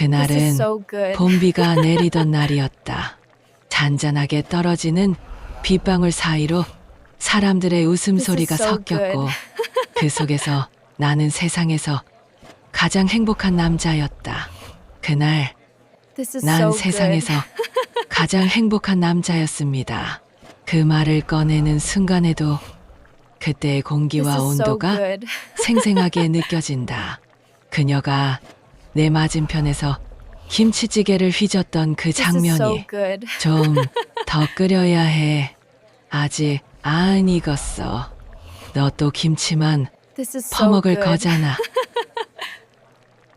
그날은 so good. 봄비가 내리던 날이었다. 잔잔하게 떨어지는 빗방울 사이로 사람들의 웃음소리가 This is so 섞였고 good. 그 속에서 나는 세상에서 가장 행복한 남자였다. 그날 This is 난 so 세상에서 good. 가장 행복한 남자였습니다. 그 말을 꺼내는 순간에도 그때의 공기와 This is so 온도가 good. 생생하게 느껴진다. 그녀가 내 맞은편에서 김치찌개를 휘젓던 그 This is so 장면이 good. 좀 더 끓여야 해. 아직 안 익었어. 너 또 김치만 This is so 퍼먹을 good. 거잖아.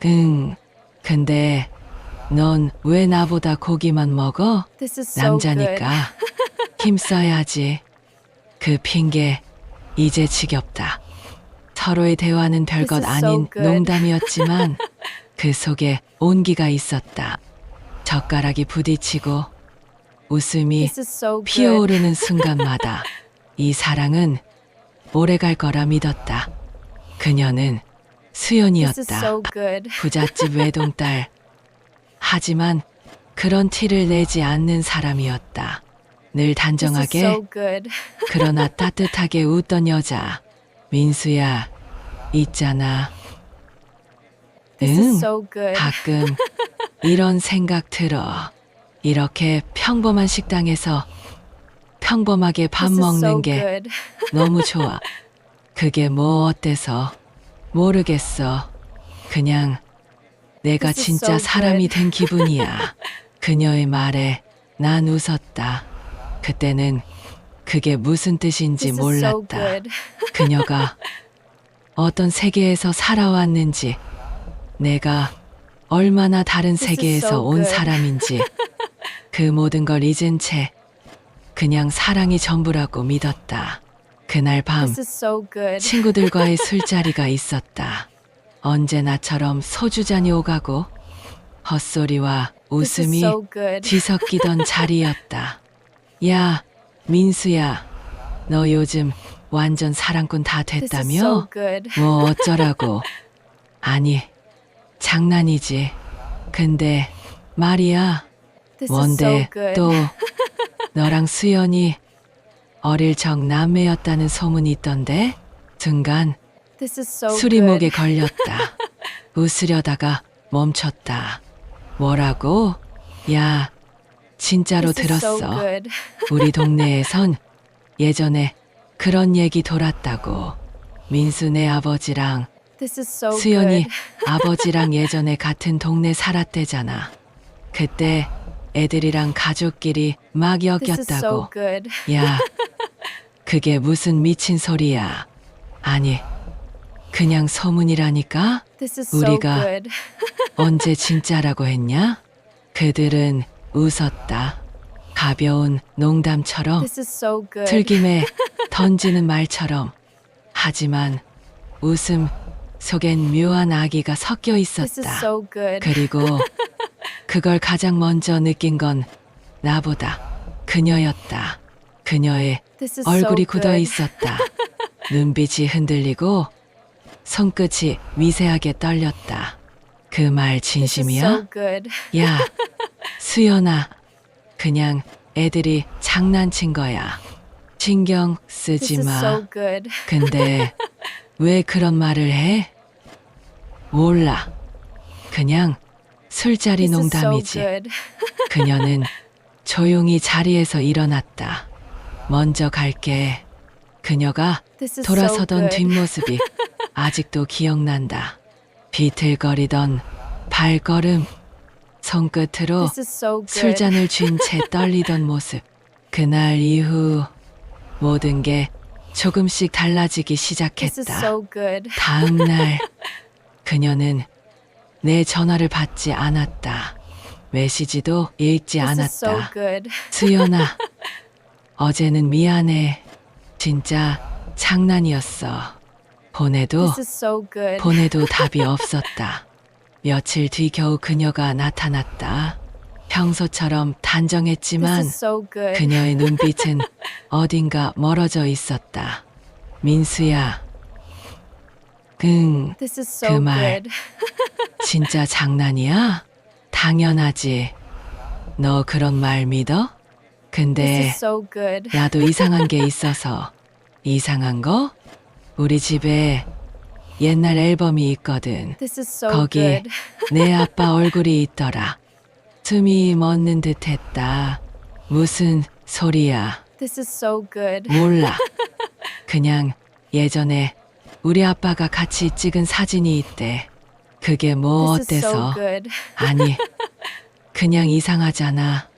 응. 근데 넌 왜 나보다 고기만 먹어? This is so good. 남자니까 힘써야지. 그 핑계 이제 지겹다. 서로의 대화는 별것 This is so 아닌 good. 농담이었지만 그 속에 온기가 있었다. 젓가락이 부딪히고 웃음이 This is so good. 피어오르는 순간마다 이 사랑은 오래갈 거라 믿었다. 그녀는 This is 수연이었다. so good. 부잣집 외동딸. 하지만 그런 티를 내지 않는 사람이었다. 늘 This is 단정하게 so good. 그러나 따뜻하게 웃던 여자. 민수야, 있잖아. This 응, is so good. 가끔 이런 생각 들어. 이렇게 평범한 식당에서 평범하게 밥 This is 먹는 so 게 good. 너무 좋아. 그게 뭐 어때서? 모르겠어. 그냥 내가 This is 진짜 so 사람이 good. 된 기분이야. 그녀의 말에 난 웃었다. 그때는 그게 무슨 뜻인지 This is so 몰랐다. good. 그녀가 어떤 세계에서 살아왔는지, 내가 얼마나 다른 This is 세계에서 so 온 good. 사람인지, 그 모든 걸 잊은 채 그냥 사랑이 전부라고 믿었다. 그날 밤 This is so good. 친구들과의 술자리가 있었다. 언제나처럼 소주잔이 오가고 헛소리와 This is 웃음이 so good. 뒤섞이던 자리였다. 야, 민수야, 너 요즘 완전 사랑꾼 다 This is so 됐다며? good. 뭐 어쩌라고. 아니, 장난이지. 근데 말이야, This is so 뭔데 good. 또 너랑 수연이 어릴 적 남매였다는 소문이 있던데? 순간 This is so 술이 good. 목에 걸렸다. 웃으려다가 멈췄다. 뭐라고? 야, 진짜로 This is so 들었어. good. 우리 동네에선 예전에 그런 얘기 돌았다고. 민수네 아버지랑 This is so 수연이 good. 아버지랑 예전에 같은 동네 살았대잖아. 그때 애들이랑 가족끼리 막 This is so 엮였다고. good. 야, 그게 무슨 미친 소리야. 아니, 그냥 소문이라니까? This is so 우리가 good. 언제 진짜라고 했냐? 그들은 웃었다. 가벼운 농담처럼, This is so good. 슬김에 던지는 말처럼. 하지만 웃음 속엔 묘한 아기가 섞여 This is 있었다. so good. 그리고 그걸 가장 먼저 느낀 건 나보다 그녀였다. 그녀의 This is 얼굴이 so 굳어 good. 있었다. 눈빛이 흔들리고 손끝이 미세하게 떨렸다. 그 말 This is 진심이야? so good. 야, 수연아. 그냥 애들이 장난친 거야. 신경 This 쓰지 is 마. so good. 근데 왜 그런 말을 해? 몰라. 그냥 술자리 This is so 농담이지. good. 그녀는 조용히 자리에서 일어났다. 먼저 갈게. 그녀가 This is 돌아서던 so good. 뒷모습이 아직도 기억난다. 비틀거리던 발걸음, 손끝으로 This is so good. 술잔을 쥔 채 떨리던 모습. 그날 이후 모든 게 조금씩 달라지기 This is 시작했다. so good. 다음 날 그녀는 내 전화를 받지 않았다. 메시지도 읽지 This is so 않았다. good. 수연아, 어제는 미안해. 진짜 장난이었어. 보내도 This is so good. 보내도 답이 없었다. 며칠 뒤 겨우 그녀가 나타났다. 평소처럼 단정했지만 This is so good. 그녀의 눈빛은 어딘가 멀어져 있었다. 민수야. 응, This is 그 so 말 good. 진짜 장난이야? 당연하지. 너 그런 말 믿어? This 근데 is so good. 나도 이상한 게 있어서. 이상한 거? 우리 집에 옛날 앨범이 있거든. This is so 거기 good. 내 아빠 얼굴이 있더라. 숨이 멎는 듯 했다. 무슨 소리야? This is so good. 몰라. 그냥 예전에 우리 아빠가 같이 찍은 사진이 있대. 그게 뭐 This is so 어때서? good. 아니, 그냥 이상하잖아.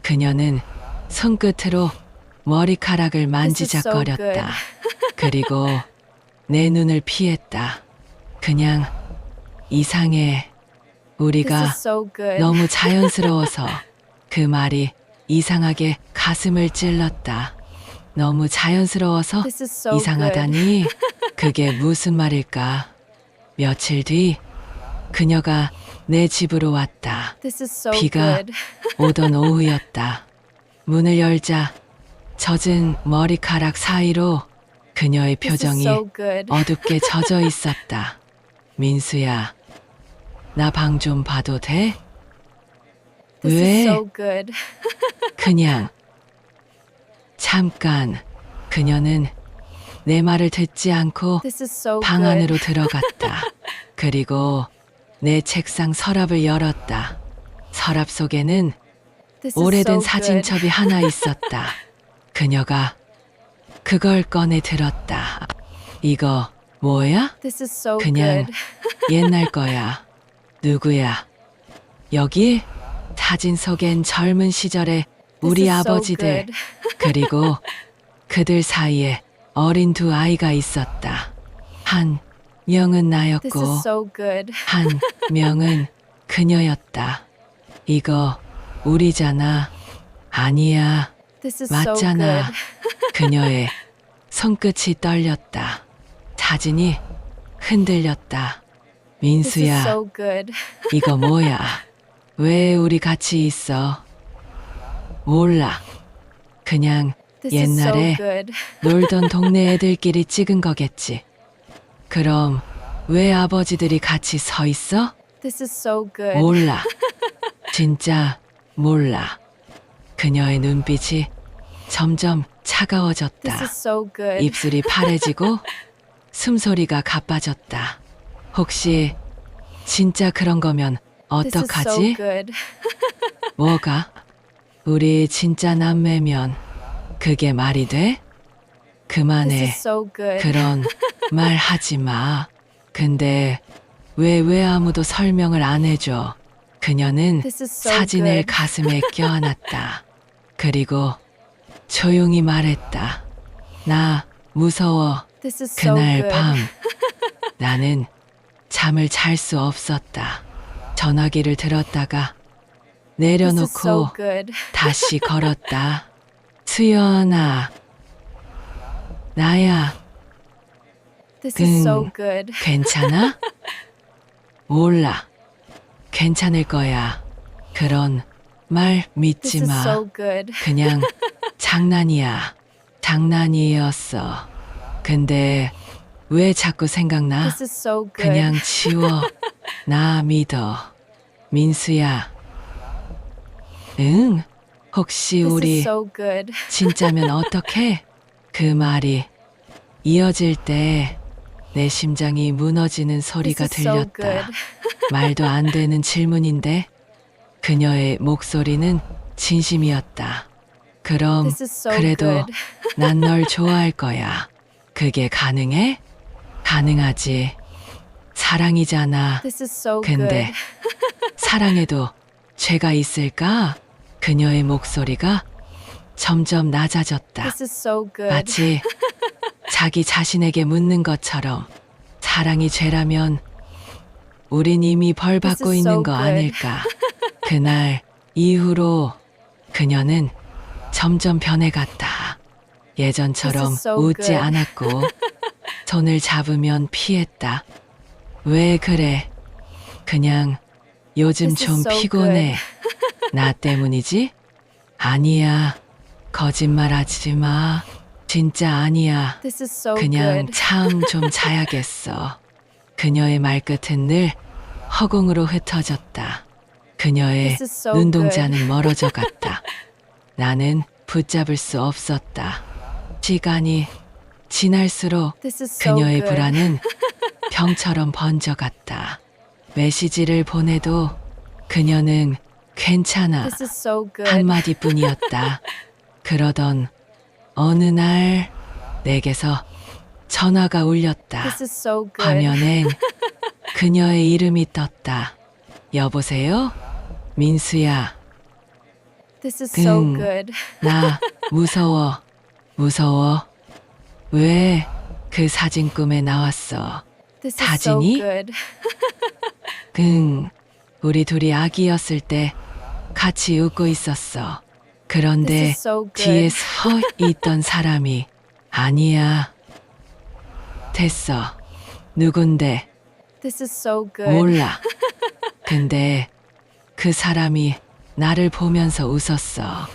그녀는 손끝으로 머리카락을 만지작거렸다. 그리고 내 눈을 피했다. 그냥 이상해. This 우리가 is so good. 너무 자연스러워서 그 말이 이상하게 가슴을 찔렀다. 너무 자연스러워서 This is so good. 이상하다니 그게 무슨 말일까? 며칠 뒤 그녀가 내 집으로 왔다. This is so 비가 good. 오던 오후였다. 문을 열자 젖은 머리카락 사이로 그녀의 This is 표정이 so good. 어둡게 젖어 있었다. 민수야, 나 방 좀 봐도 돼? This is 왜? so good. 그냥 잠깐. 그녀는 내 말을 듣지 않고 This is so 방 good. 안으로 들어갔다. 그리고 내 책상 서랍을 열었다. 서랍 속에는 This is 오래된 so good. 사진첩이 하나 있었다. 그녀가 그걸 꺼내 들었다. 이거 뭐야? This is so 그냥 good. 옛날 거야. 누구야? 여기 사진 속엔 젊은 시절의 우리 This is so 아버지들 good. 그리고 그들 사이에 어린 두 아이가 있었다. 한 명은 This 나였고 is so good. 한 명은 그녀였다. 이거 우리잖아. 아니야. This is so 맞잖아. good. 그녀의 손끝이 떨렸다. 사진이 흔들렸다. This is 민수야, so good. 이거 뭐야? 왜 우리 같이 있어? 몰라. 그냥 This is so 옛날에 good. 놀던 동네 애들끼리 찍은 거겠지. 그럼 왜 아버지들이 같이 서 있어? This is so good. 몰라. 진짜 몰라. 그녀의 눈빛이 점점 This 차가워졌다. is so good. 입술이 파래지고 숨소리가 가빠졌다. 혹시 진짜 그런 거면 This is so 어떡하지? good. 뭐가? 우리 진짜 남매면 그게 말이 돼? This 그만해. is so good. 그런 말 하지 마. 근데 왜 아무도 설명을 안 해줘? 그녀는 This is so 사진을 good. 가슴에 껴안았다. 그리고 조용히 말했다. 나 무서워. This is so 그날 good. 밤 나는 잠을 잘 수 없었다. 전화기를 들었다가 This is so 내려놓고 good. 다시 걸었다. 수연아, 나야. This is so 응. good. 괜찮아? 몰라. 괜찮을 거야. 그런 말 This 믿지 is 마. so good. 그냥 장난이야. 장난이었어. 근데 왜 자꾸 생각나? This is so good. 그냥 지워. 나 믿어. 민수야. 응? 혹시 This is 우리 so good. 진짜면 어떡해? 그 말이 이어질 때 내 심장이 무너지는 소리가 This is so 들렸다. good. 말도 안 되는 질문인데 그녀의 목소리는 진심이었다. 그럼 This is so 그래도 good. 난 널 좋아할 거야. 그게 가능해? 가능하지. 사랑이잖아. This is so 근데 good. 사랑에도 죄가 있을까? 그녀의 목소리가 점점 낮아졌다. This is so good. 마치 자기 자신에게 묻는 것처럼 사랑이 죄라면 우린 이미 벌 This 받고 is 있는 so 거 good. 아닐까. 그날 이후로 그녀는 점점 변해갔다. 예전처럼 This is so 웃지 good. 않았고 손을 잡으면 피했다. 왜 그래? 그냥 요즘 This is 좀 so 피곤해. 나 때문이지? 아니야. 거짓말하지 마. 진짜 아니야. This is so 그냥 good. 참 좀 자야겠어. 그녀의 말끝은 늘 허공으로 흩어졌다. 그녀의 This is so 눈동자는 멀어져 갔다. 나는 붙잡을 수 없었다. 시간이 지날수록 This is so 그녀의 good. 불안은 병처럼 번져갔다. 메시지를 보내도 그녀는 괜찮아 This is so good. 한마디뿐이었다. 그러던 어느 날 내게서 전화가 울렸다. This is so good. 화면엔 그녀의 이름이 떴다. 여보세요? 민수야. This is so 응. good. 나 무서워. 무서워. 왜 그 사진 꿈에 나왔어? This is so 사진이? good. 우리 둘이 아기였을 때 같이 웃고 있었어. 그런데 This is so good. 뒤에 서 있던 사람이 아니야. 됐어. 누군데? This is so good. 몰라. 근데 그 사람이 나를 보면서 웃었어.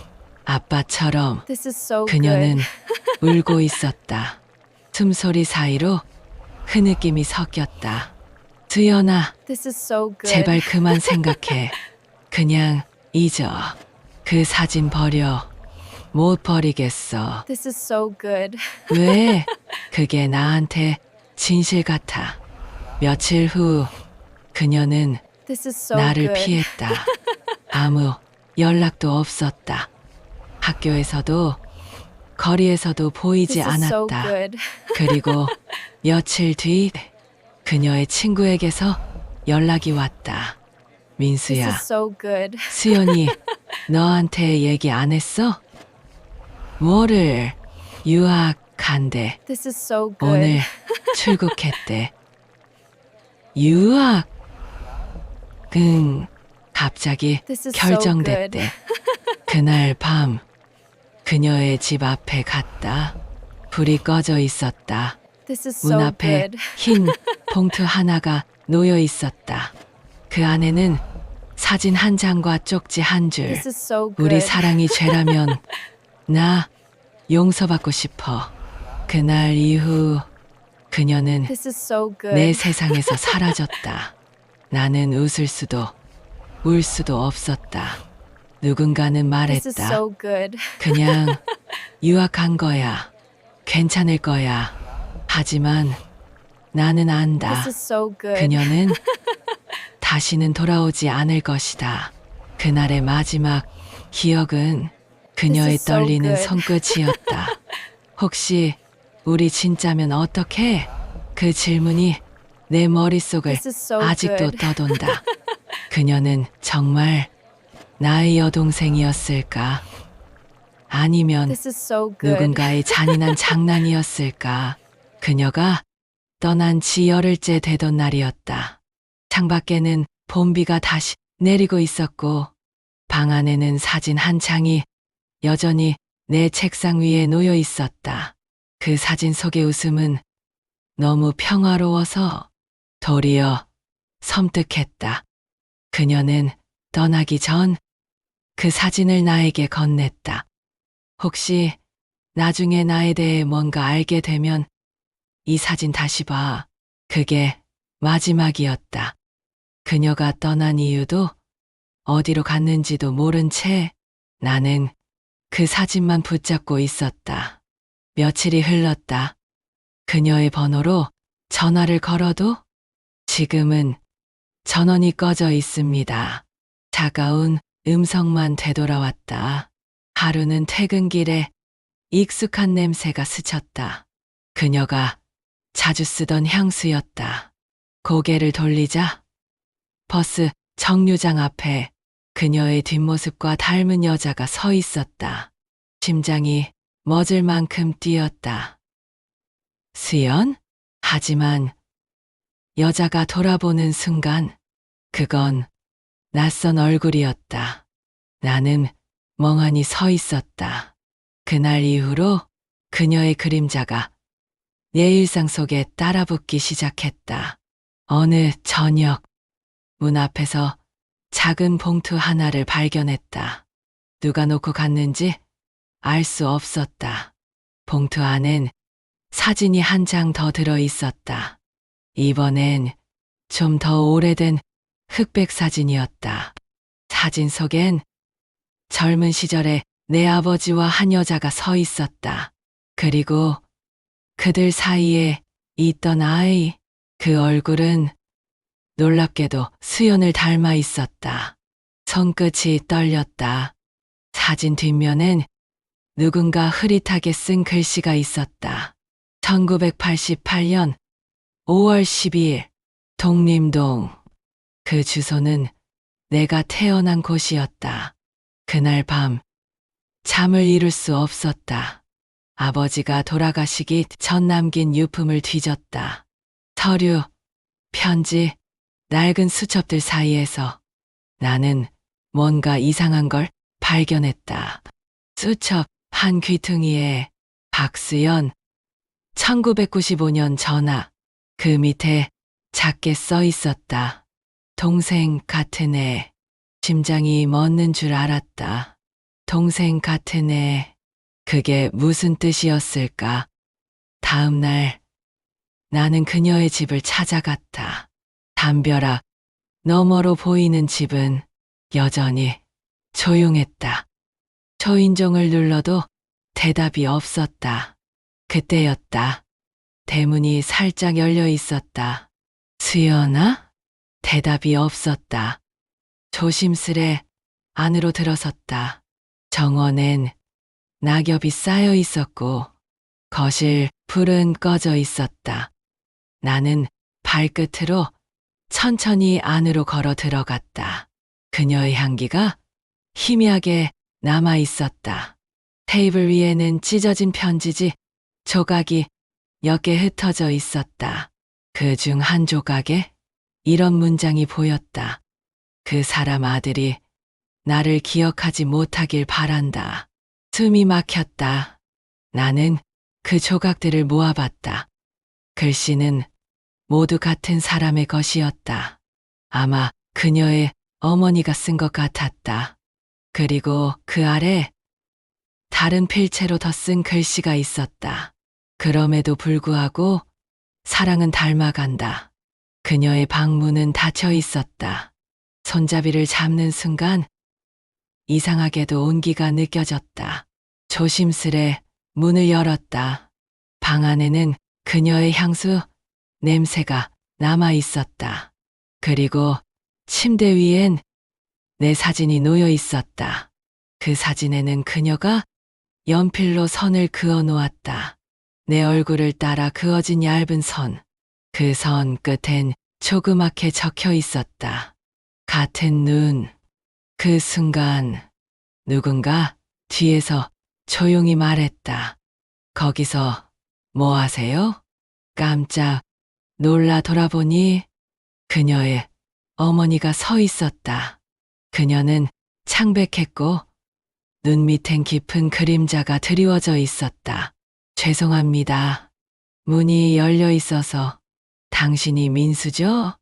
아빠처럼. This is so 그녀는 good. 울고 있었다. 숨소리 사이로 흐느낌이 섞였다. 수연아, This is so good. 제발 그만 생각해. 그냥 잊어. 그 사진 버려. 못 버리겠어. This is so good. 왜? 그게 나한테 진실 같아. 며칠 후 그녀는 This is so 나를 good. 피했다. 아무 연락도 없었다. 학교에서도 거리에서도 보이지 This is so 않았다. good. 그리고 며칠 뒤 그녀의 친구에게서 연락이 왔다. This 민수야, is so good. 수연이 너한테 얘기 안 했어? 뭐를? 유학 간대. This is so good. 오늘 출국했대. 유학? 갑자기 This is so 결정됐대. 그날 밤 그녀의 집 앞에 갔다. 불이 꺼져 있었다. This is 문 so 앞에 good. 흰 봉투 하나가 놓여 있었다. 그 안에는 사진 한 장과 쪽지 한 줄. This is so good. 우리 사랑이 죄라면 나 용서받고 싶어. 그날 이후 그녀는 This is so good. 내 세상에서 사라졌다. 나는 웃을 수도 울 수도 없었다. 누군가는 This is 말했다. so good. 그냥 유학한 거야. 괜찮을 거야. 하지만 나는 안다. This is so good. 그녀는 다시는 돌아오지 않을 것이다. 그날의 마지막 기억은 그녀의 This is so 떨리는 good. 손끝이었다. 혹시 우리 진짜면 어떡해? 그 질문이 내 머릿속을 This is so 아직도 good. 떠돈다. 그녀는 정말 나의 여동생이었을까? 아니면 This is so good. 누군가의 잔인한 장난이었을까? 그녀가 떠난 지 열흘째 되던 날이었다. 창밖에는 봄비가 다시 내리고 있었고 방 안에는 사진 한 장이 여전히 내 책상 위에 놓여 있었다. 그 사진 속의 웃음은 너무 평화로워서 도리어 섬뜩했다. 그녀는 떠나기 전 그 사진을 나에게 건넸다. 혹시 나중에 나에 대해 뭔가 알게 되면 이 사진 다시 봐. 그게 마지막이었다. 그녀가 떠난 이유도 어디로 갔는지도 모른 채 나는 그 사진만 붙잡고 있었다. 며칠이 흘렀다. 그녀의 번호로 전화를 걸어도 지금은 전원이 꺼져 있습니다. 차가운 음성만 되돌아왔다. 하루는 퇴근길에 익숙한 냄새가 스쳤다. 그녀가 자주 쓰던 향수였다. 고개를 돌리자 버스 정류장 앞에 그녀의 뒷모습과 닮은 여자가 서 있었다. 심장이 멎을 만큼 뛰었다. 수연? 하지만 여자가 돌아보는 순간 그건 낯선 얼굴이었다. 나는 멍하니 서 있었다. 그날 이후로 그녀의 그림자가 내 일상 속에 따라붙기 시작했다. 어느 저녁 문 앞에서 작은 봉투 하나를 발견했다. 누가 놓고 갔는지 알 수 없었다. 봉투 안엔 사진이 한 장 더 들어 있었다. 이번엔 좀 더 오래된 흑백 사진이었다. 사진 속엔 젊은 시절에 내 아버지와 한 여자가 서 있었다. 그리고 그들 사이에 있던 아이, 그 얼굴은 놀랍게도 수연을 닮아 있었다. 손끝이 떨렸다. 사진 뒷면엔 누군가 흐릿하게 쓴 글씨가 있었다. 1988년 5월 12일 독림동. 그 주소는 내가 태어난 곳이었다. 그날 밤 잠을 이룰 수 없었다. 아버지가 돌아가시기 전 남긴 유품을 뒤졌다. 서류, 편지, 낡은 수첩들 사이에서 나는 뭔가 이상한 걸 발견했다. 수첩 한 귀퉁이에 박수연 1995년 전화. 그 밑에 작게 써 있었다. 동생 같은 애. 심장이 멎는 줄 알았다. 동생 같은 애. 그게 무슨 뜻이었을까? 다음 날 나는 그녀의 집을 찾아갔다. 담벼락 너머로 보이는 집은 여전히 조용했다. 초인종을 눌러도 대답이 없었다. 그때였다. 대문이 살짝 열려 있었다. 수연아? 대답이 없었다. 조심스레 안으로 들어섰다. 정원엔 낙엽이 쌓여 있었고 거실 불은 꺼져 있었다. 나는 발끝으로 천천히 안으로 걸어 들어갔다. 그녀의 향기가 희미하게 남아 있었다. 테이블 위에는 찢어진 편지지 조각이 몇 개 흩어져 있었다. 그 중 한 조각에 이런 문장이 보였다. 그 사람 아들이 나를 기억하지 못하길 바란다. 숨이 막혔다. 나는 그 조각들을 모아봤다. 글씨는 모두 같은 사람의 것이었다. 아마 그녀의 어머니가 쓴 것 같았다. 그리고 그 아래 다른 필체로 더 쓴 글씨가 있었다. 그럼에도 불구하고 사랑은 닮아간다. 그녀의 방문은 닫혀 있었다. 손잡이를 잡는 순간 이상하게도 온기가 느껴졌다. 조심스레 문을 열었다. 방 안에는 그녀의 향수 냄새가 남아 있었다. 그리고 침대 위엔 내 사진이 놓여 있었다. 그 사진에는 그녀가 연필로 선을 그어 놓았다. 내 얼굴을 따라 그어진 얇은 선. 그 선 끝엔 조그맣게 적혀 있었다. 같은 눈. 그 순간 누군가 뒤에서 조용히 말했다. 거기서 뭐 하세요? 깜짝 놀라 돌아보니 그녀의 어머니가 서 있었다. 그녀는 창백했고 눈 밑엔 깊은 그림자가 드리워져 있었다. 죄송합니다. 문이 열려 있어서. 당신이 민수죠?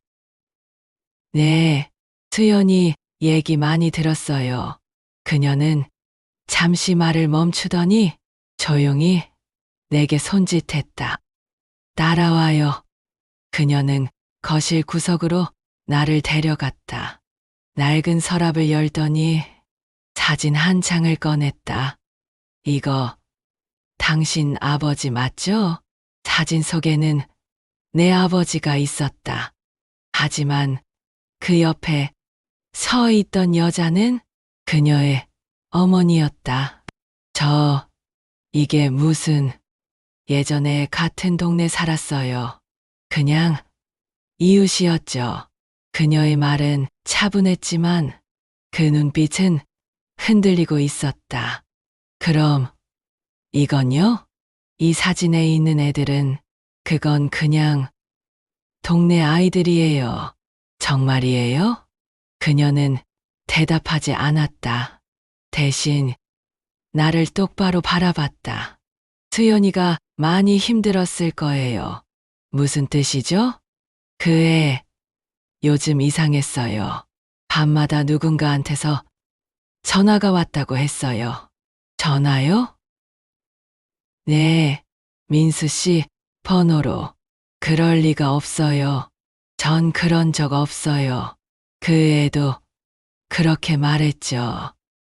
네, 수연이 얘기 많이 들었어요. 그녀는 잠시 말을 멈추더니 조용히 내게 손짓했다. 따라와요. 그녀는 거실 구석으로 나를 데려갔다. 낡은 서랍을 열더니 사진 한 장을 꺼냈다. 이거 당신 아버지 맞죠? 사진 속에는 내 아버지가 있었다. 하지만 그 옆에 서 있던 여자는 그녀의 어머니였다. 이게 무슨, 예전에 같은 동네 살았어요. 그냥 이웃이었죠. 그녀의 말은 차분했지만 그 눈빛은 흔들리고 있었다. 그럼 이건요? 이 사진에 있는 애들은 그건 그냥 동네 아이들이에요. 정말이에요? 그녀는 대답하지 않았다. 대신 나를 똑바로 바라봤다. 수연이가 많이 힘들었을 거예요. 무슨 뜻이죠? 그 애 요즘 이상했어요. 밤마다 누군가한테서 전화가 왔다고 했어요. 전화요? 네, 민수 씨 번호로. 그럴 리가 없어요. 전 그런 적 없어요. 그 애도 그렇게 말했죠.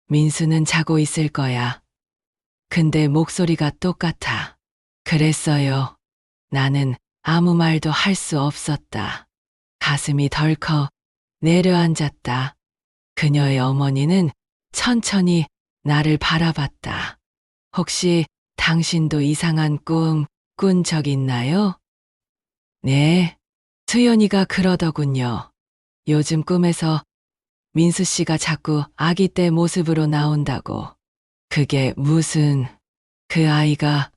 민수는 자고 있을 거야. 근데 목소리가 똑같아. 그랬어요. 나는 아무 말도 할 수 없었다. 가슴이 덜컥 내려앉았다. 그녀의 어머니는 천천히 나를 바라봤다. 혹시 당신도 이상한 꿈 꾼 적 있나요? 네, 수연이가 그러더군요. 요즘 꿈에서 민수 씨가 자꾸 아기 때 모습으로 나온다고. 그게 무슨, 그 아이가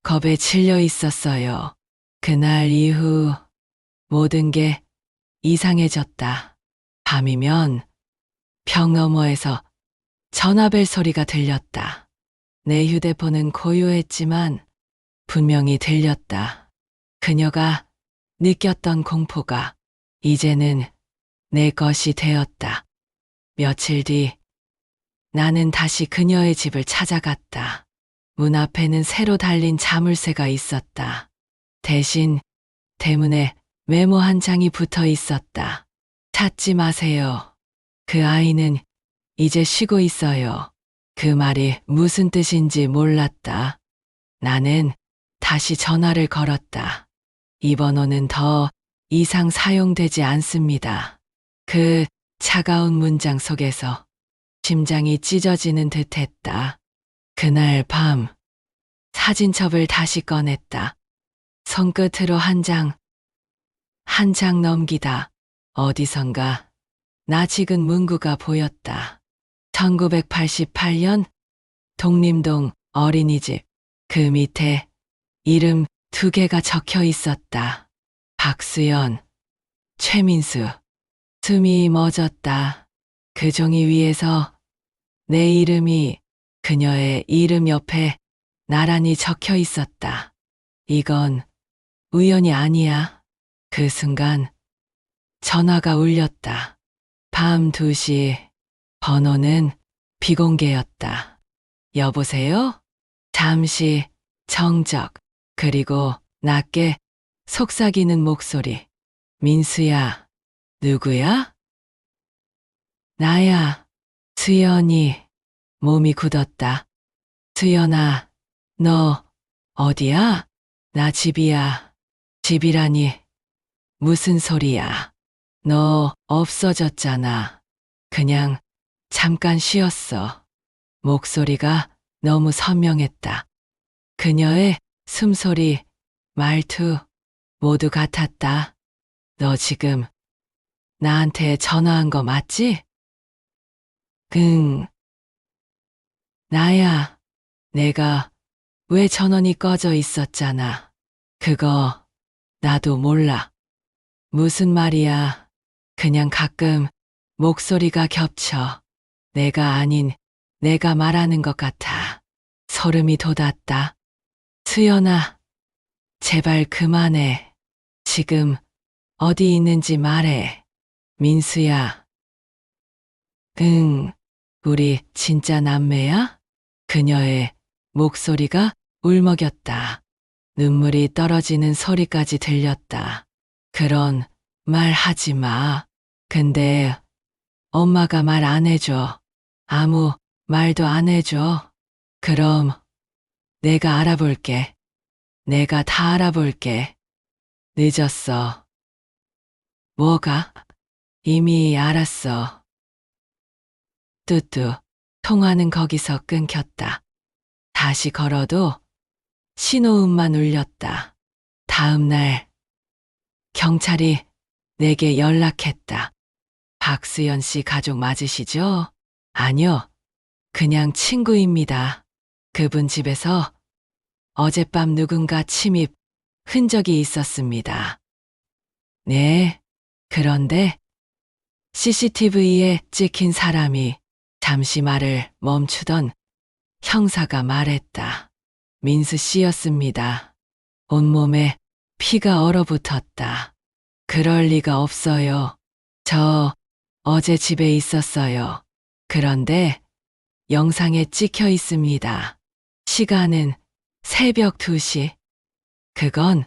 겁에 질려 있었어요. 그날 이후 모든 게 이상해졌다. 밤이면 벽 너머에서 전화벨 소리가 들렸다. 내 휴대폰은 고요했지만 분명히 들렸다. 그녀가 느꼈던 공포가 이제는 내 것이 되었다. 며칠 뒤 나는 다시 그녀의 집을 찾아갔다. 문 앞에는 새로 달린 자물쇠가 있었다. 대신 대문에 메모 한 장이 붙어 있었다. 찾지 마세요. 그 아이는 이제 쉬고 있어요. 그 말이 무슨 뜻인지 몰랐다. 나는 다시 전화를 걸었다. 이 번호는 더 이상 사용되지 않습니다. 그 차가운 문장 속에서 심장이 찢어지는 듯 했다. 그날 밤 사진첩을 다시 꺼냈다. 손끝으로 한 장 넘기다 어디선가 낯익은 문구가 보였다. 1988년 독림동 어린이집. 그 밑에 이름 2개가 적혀 있었다. 박수연, 최민수. 숨이 멎었다. 그 종이 위에서 내 이름이 그녀의 이름 옆에 나란히 적혀 있었다. 이건 우연이 아니야. 그 순간 전화가 울렸다. 밤 2시, 번호는 비공개였다. 여보세요? 잠시 정적, 그리고 낮게 속삭이는 목소리. 민수야, 누구야? 나야, 수연이. 몸이 굳었다. 수연아, 너 어디야? 나 집이야. 집이라니. 무슨 소리야? 너 없어졌잖아. 그냥 잠깐 쉬었어. 목소리가 너무 선명했다. 그녀의 숨소리, 말투 모두 같았다. 너 지금 나한테 전화한 거 맞지? 응. 나야. 내가 왜 전원이 꺼져 있었잖아. 그거 나도 몰라. 무슨 말이야. 그냥 가끔 목소리가 겹쳐. 내가 아닌 내가 말하는 것 같아. 소름이 돋았다. 수연아, 제발 그만해. 지금 어디 있는지 말해. 민수야. 응, 우리 진짜 남매야? 그녀의 목소리가 울먹였다. 눈물이 떨어지는 소리까지 들렸다. 그런 말 하지 마. 근데 엄마가 말 안 해줘. 아무 말도 안 해줘. 그럼 내가 알아볼게. 내가 다 알아볼게. 늦었어. 뭐가? 이미 알았어. 뚜뚜. 통화는 거기서 끊겼다. 다시 걸어도 신호음만 울렸다. 다음 날 경찰이 내게 연락했다. 박수연 씨 가족 맞으시죠? 아니요. 그냥 친구입니다. 그분 집에서 어젯밤 누군가 침입 흔적이 있었습니다. 네. 그런데 CCTV에 찍힌 사람이 잠시 말을 멈추던 형사가 말했다. 민수 씨였습니다. 온몸에 피가 얼어붙었다. 그럴 리가 없어요. 저 어제 집에 있었어요. 그런데 영상에 찍혀 있습니다. 시간은 새벽 2시. 그건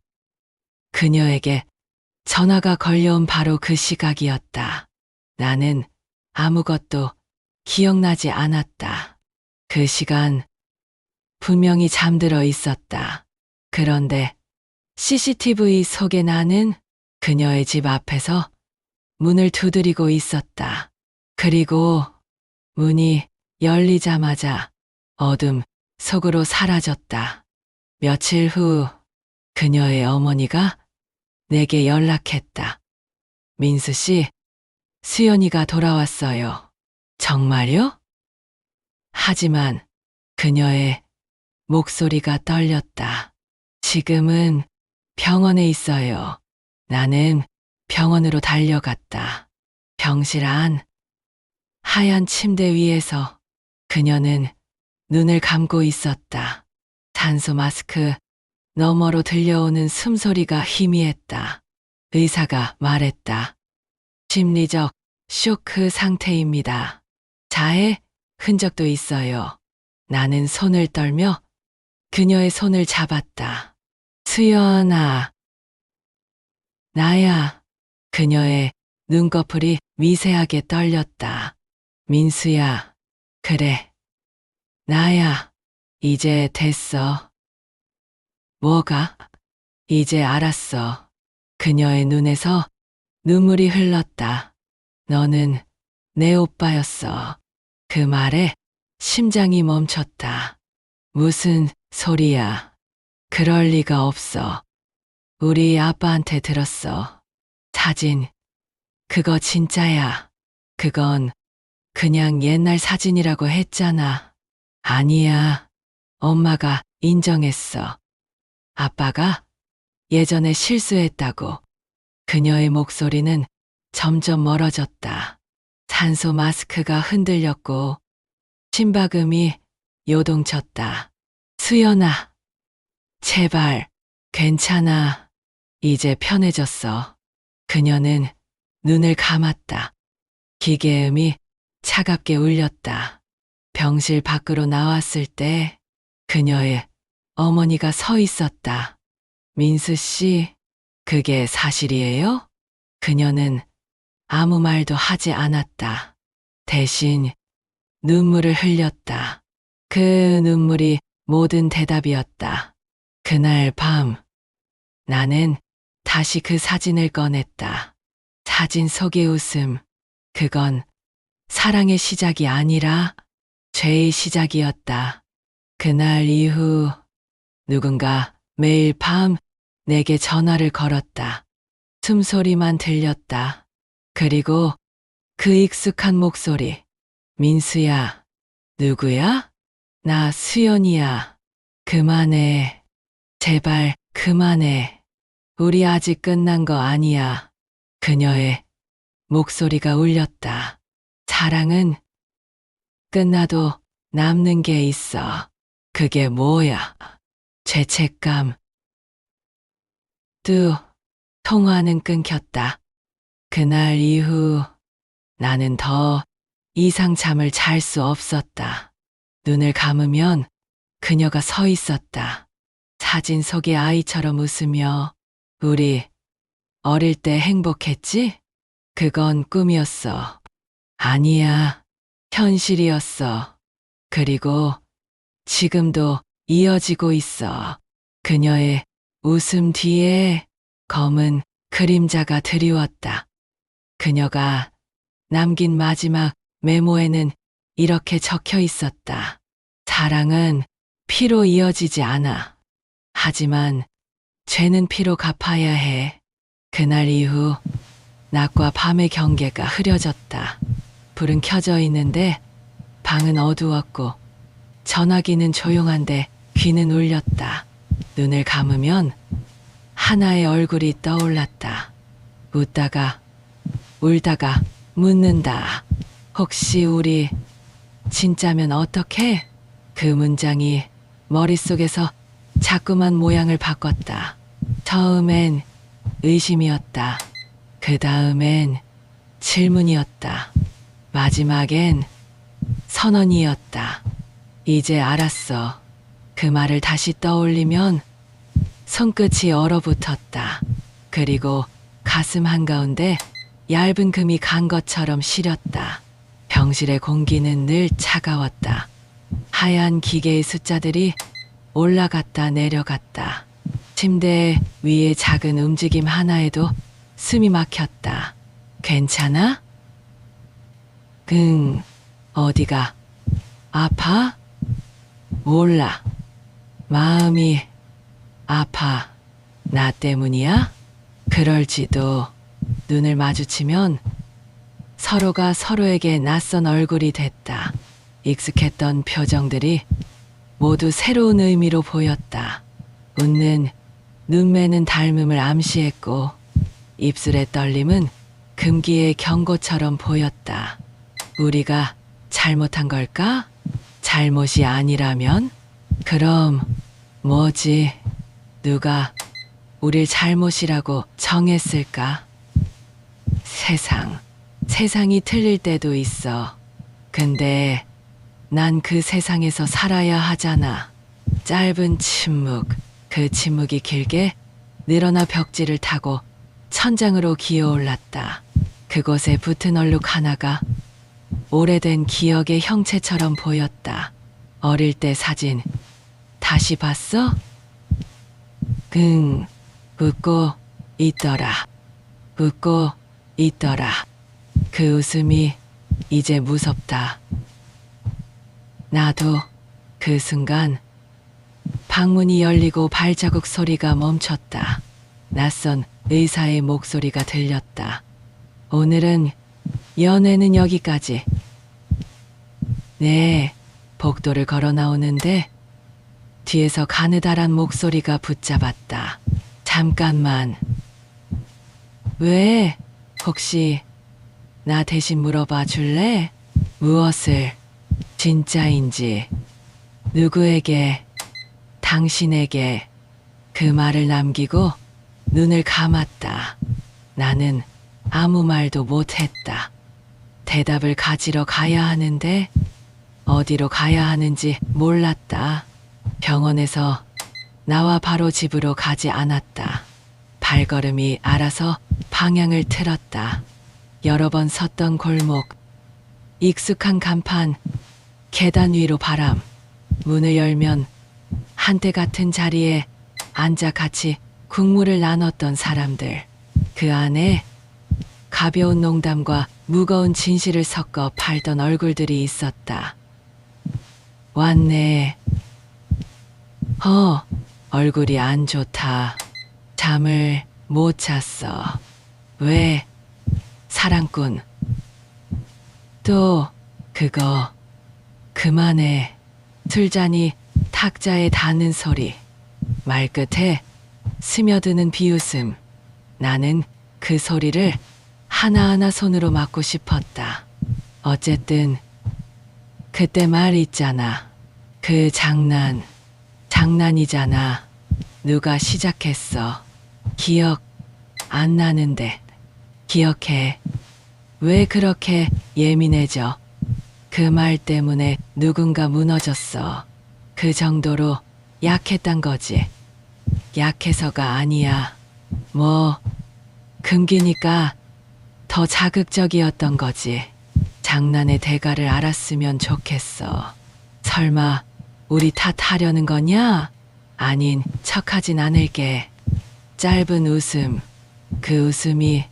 그녀에게 전화가 걸려온 바로 그 시각이었다. 나는 아무것도 기억나지 않았다. 그 시간 분명히 잠들어 있었다. 그런데 CCTV 속에 나는 그녀의 집 앞에서 문을 두드리고 있었다. 그리고 문이 열리자마자 어둠 속으로 사라졌다. 며칠 후 그녀의 어머니가 내게 연락했다. 민수 씨, 수연이가 돌아왔어요. 정말요? 하지만 그녀의 목소리가 떨렸다. 지금은 병원에 있어요. 나는 병원으로 달려갔다. 병실 안 하얀 침대 위에서 그녀는 눈을 감고 있었다. 산소 마스크 너머로 들려오는 숨소리가 희미했다. 의사가 말했다. 심리적 쇼크 상태입니다. 자해 흔적도 있어요. 나는 손을 떨며 그녀의 손을 잡았다. 수연아. 나야. 그녀의 눈꺼풀이 미세하게 떨렸다. 민수야. 그래. 나야. 이제 됐어. 뭐가? 이제 알았어. 그녀의 눈에서 눈물이 흘렀다. 너는 내 오빠였어. 그 말에 심장이 멈췄다. 무슨 소리야. 그럴 리가 없어. 우리 아빠한테 들었어. 사진. 그거 진짜야. 그건 그냥 옛날 사진이라고 했잖아. 아니야. 엄마가 인정했어. 아빠가 예전에 실수했다고. 그녀의 목소리는 점점 멀어졌다. 산소 마스크가 흔들렸고 심박음이 요동쳤다. 수연아. 제발, 괜찮아. 이제 편해졌어. 그녀는 눈을 감았다. 기계음이 차갑게 울렸다. 병실 밖으로 나왔을 때 그녀의 어머니가 서 있었다. 민수 씨, 그게 사실이에요? 그녀는 아무 말도 하지 않았다. 대신 눈물을 흘렸다. 그 눈물이 모든 대답이었다. 그날 밤, 나는 다시 그 사진을 꺼냈다. 사진 속의 웃음, 그건 사랑의 시작이 아니라 죄의 시작이었다. 그날 이후 누군가 매일 밤 내게 전화를 걸었다. 숨소리만 들렸다. 그리고 그 익숙한 목소리. 민수야. 누구야? 나 수연이야. 그만해. 제발 그만해. 우리 아직 끝난 거 아니야. 그녀의 목소리가 울렸다. 사랑은 끝나도 남는 게 있어. 그게 뭐야? 죄책감. 통화는 끊겼다. 그날 이후 나는 더 이상 잠을 잘 수 없었다. 눈을 감으면 그녀가 서 있었다. 사진 속의 아이처럼 웃으며 우리 어릴 때 행복했지? 그건 꿈이었어. 아니야, 현실이었어. 그리고 지금도 이어지고 있어. 그녀의 웃음 뒤에 검은 그림자가 드리웠다. 그녀가 남긴 마지막 메모에는 이렇게 적혀 있었다. 사랑은 피로 이어지지 않아. 하지만 죄는 피로 갚아야 해. 그날 이후 낮과 밤의 경계가 흐려졌다. 불은 켜져 있는데 방은 어두웠고 전화기는 조용한데 귀는 울렸다. 눈을 감으면 하나의 얼굴이 떠올랐다. 웃다가 울다가 묻는다. 혹시 우리 진짜면 어떡해? 그 문장이 머릿속에서 자꾸만 모양을 바꿨다. 처음엔 의심이었다. 그 다음엔 질문이었다. 마지막엔 선언이었다. 이제 알았어. 그 말을 다시 떠올리면 손끝이 얼어붙었다. 그리고 가슴 한가운데 얇은 금이 간 것처럼 시렸다. 병실의 공기는 늘 차가웠다. 하얀 기계의 숫자들이 올라갔다 내려갔다. 침대 위에 작은 움직임 하나에도 숨이 막혔다. 괜찮아? 어디가 아파? 몰라. 마음이 아파. 나 때문이야? 그럴지도. 눈을 마주치면 서로가 서로에게 낯선 얼굴이 됐다. 익숙했던 표정들이 모두 새로운 의미로 보였다. 웃는 눈매는 닮음을 암시했고 입술의 떨림은 금기의 경고처럼 보였다. 우리가 잘못한 걸까? 잘못이 아니라면? 그럼 뭐지? 누가 우릴 잘못이라고 정했을까? 세상이 틀릴 때도 있어. 근데 난 그 세상에서 살아야 하잖아. 짧은 침묵, 그 침묵이 길게 늘어나 벽지를 타고 천장으로 기어올랐다. 그곳에 붙은 얼룩 하나가 오래된 기억의 형체처럼 보였다. 어릴 때 사진 다시 봤어? 웃고 있더라. 웃고 있더라. 그 웃음이 이제 무섭다. 나도 그 순간 방문이 열리고 발자국 소리가 멈췄다. 낯선 의사의 목소리가 들렸다. 오늘은 연애는 여기까지. 네, 복도를 걸어 나오는데 뒤에서 가느다란 목소리가 붙잡았다. 잠깐만. 왜? 혹시 나 대신 물어봐 줄래? 무엇을? 진짜인지. 누구에게? 당신에게. 그 말을 남기고 눈을 감았다. 나는 아무 말도 못했다. 대답을 가지러 가야 하는데 어디로 가야 하는지 몰랐다. 병원에서 나와 바로 집으로 가지 않았다. 발걸음이 알아서 방향을 틀었다. 여러 번 섰던 골목, 익숙한 간판, 계단 위로 바람. 문을 열면 한때 같은 자리에 앉아 같이 국물을 나눴던 사람들. 그 안에 가벼운 농담과 무거운 진실을 섞어 팔던 얼굴들이 있었다. 왔네. 얼굴이 안 좋다. 잠을 못 잤어. 왜? 사랑꾼. 또 그거 그만해. 술잔이 탁자에 닿는 소리. 말끝에 스며드는 비웃음. 나는 그 소리를 하나하나 손으로 막고 싶었다. 어쨌든 그때 말 있잖아. 그 장난이잖아. 누가 시작했어. 기억 안 나는데. 기억해. 왜 그렇게 예민해져? 그 말 때문에 누군가 무너졌어. 그 정도로 약했단 거지. 약해서가 아니야. 금기니까 더 자극적이었던 거지. 장난의 대가를 알았으면 좋겠어. 설마 우리 탓하려는 거냐? 아닌 척하진 않을게. 짧은 웃음. 그 웃음이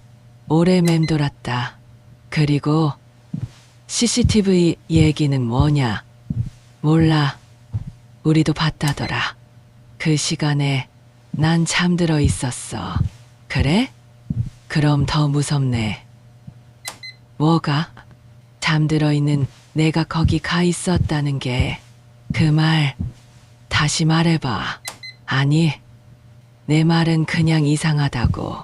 오래 맴돌았다. 그리고 CCTV 얘기는 뭐냐? 몰라. 우리도 봤다더라. 그 시간에 난 잠들어 있었어. 그래? 그럼 더 무섭네. 뭐가? 잠들어 있는 내가 거기 가 있었다는 게. 그 말 다시 말해봐. 아니, 내 말은 그냥 이상하다고.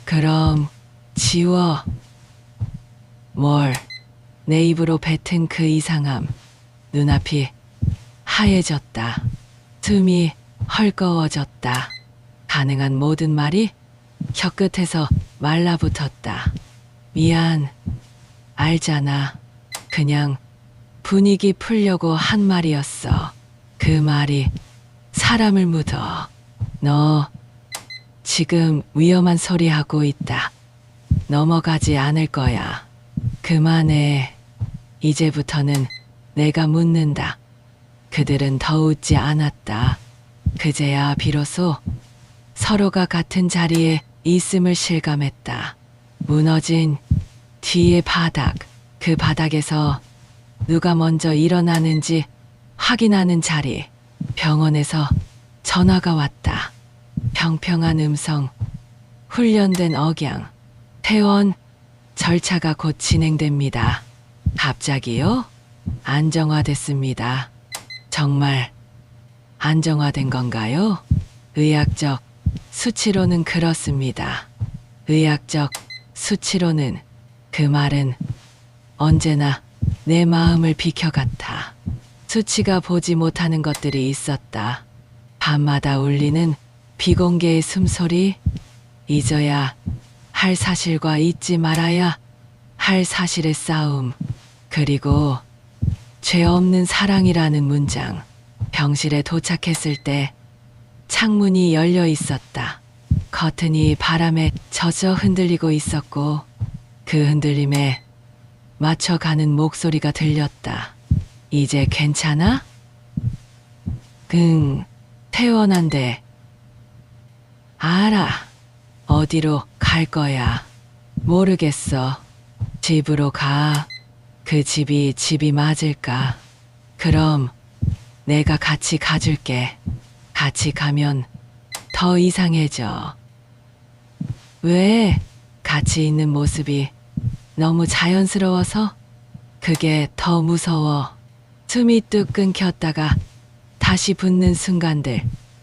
그럼 지워. 뭘? 내 입으로 뱉은 그 이상함. 눈앞이 하얘졌다. 숨이 헐거워졌다. 가능한 모든 말이 혀끝에서 말라붙었다. 미안. 알잖아. 그냥 분위기 풀려고 한 말이었어. 그 말이 사람을 묻어. 너 지금 위험한 소리 하고 있다. 넘어가지 않을 거야. 그만해. 이제부터는 내가 묻는다. 그들은 더 웃지 않았다. 그제야 비로소 서로가 같은 자리에 있음을 실감했다. 무너진 뒤의 바닥, 그 바닥에서 누가 먼저 일어나는지 확인하는 자리. 병원에서 전화가 왔다. 평평한 음성, 훈련된 억양. 퇴원 절차가 곧 진행됩니다. 갑자기요? 안정화됐습니다. 정말 안정화된 건가요? 의학적 수치로는 그렇습니다. 의학적 수치로는. 그 말은 언제나 내 마음을 비켜갔다. 수치가 보지 못하는 것들이 있었다. 밤마다 울리는 비공개의 숨소리, 잊어야 할 사실과 잊지 말아야 할 사실의 싸움, 그리고 죄 없는 사랑이라는 문장. 병실에 도착했을 때 창문이 열려 있었다. 커튼이 바람에 젖어 흔들리고 있었고 그 흔들림에 맞춰가는 목소리가 들렸다. 이제 괜찮아? 퇴원한대. 알아. 어디로 갈 거야? 모르겠어. 집으로 가. 그 집이 맞을까? 그럼 내가 같이 가줄게. 같이 가면 더 이상해져. 왜? 같이 있는 모습이 너무 자연스러워서 그게 더 무서워. 숨이 뚝 끊겼다가 다시 붙는 순간들.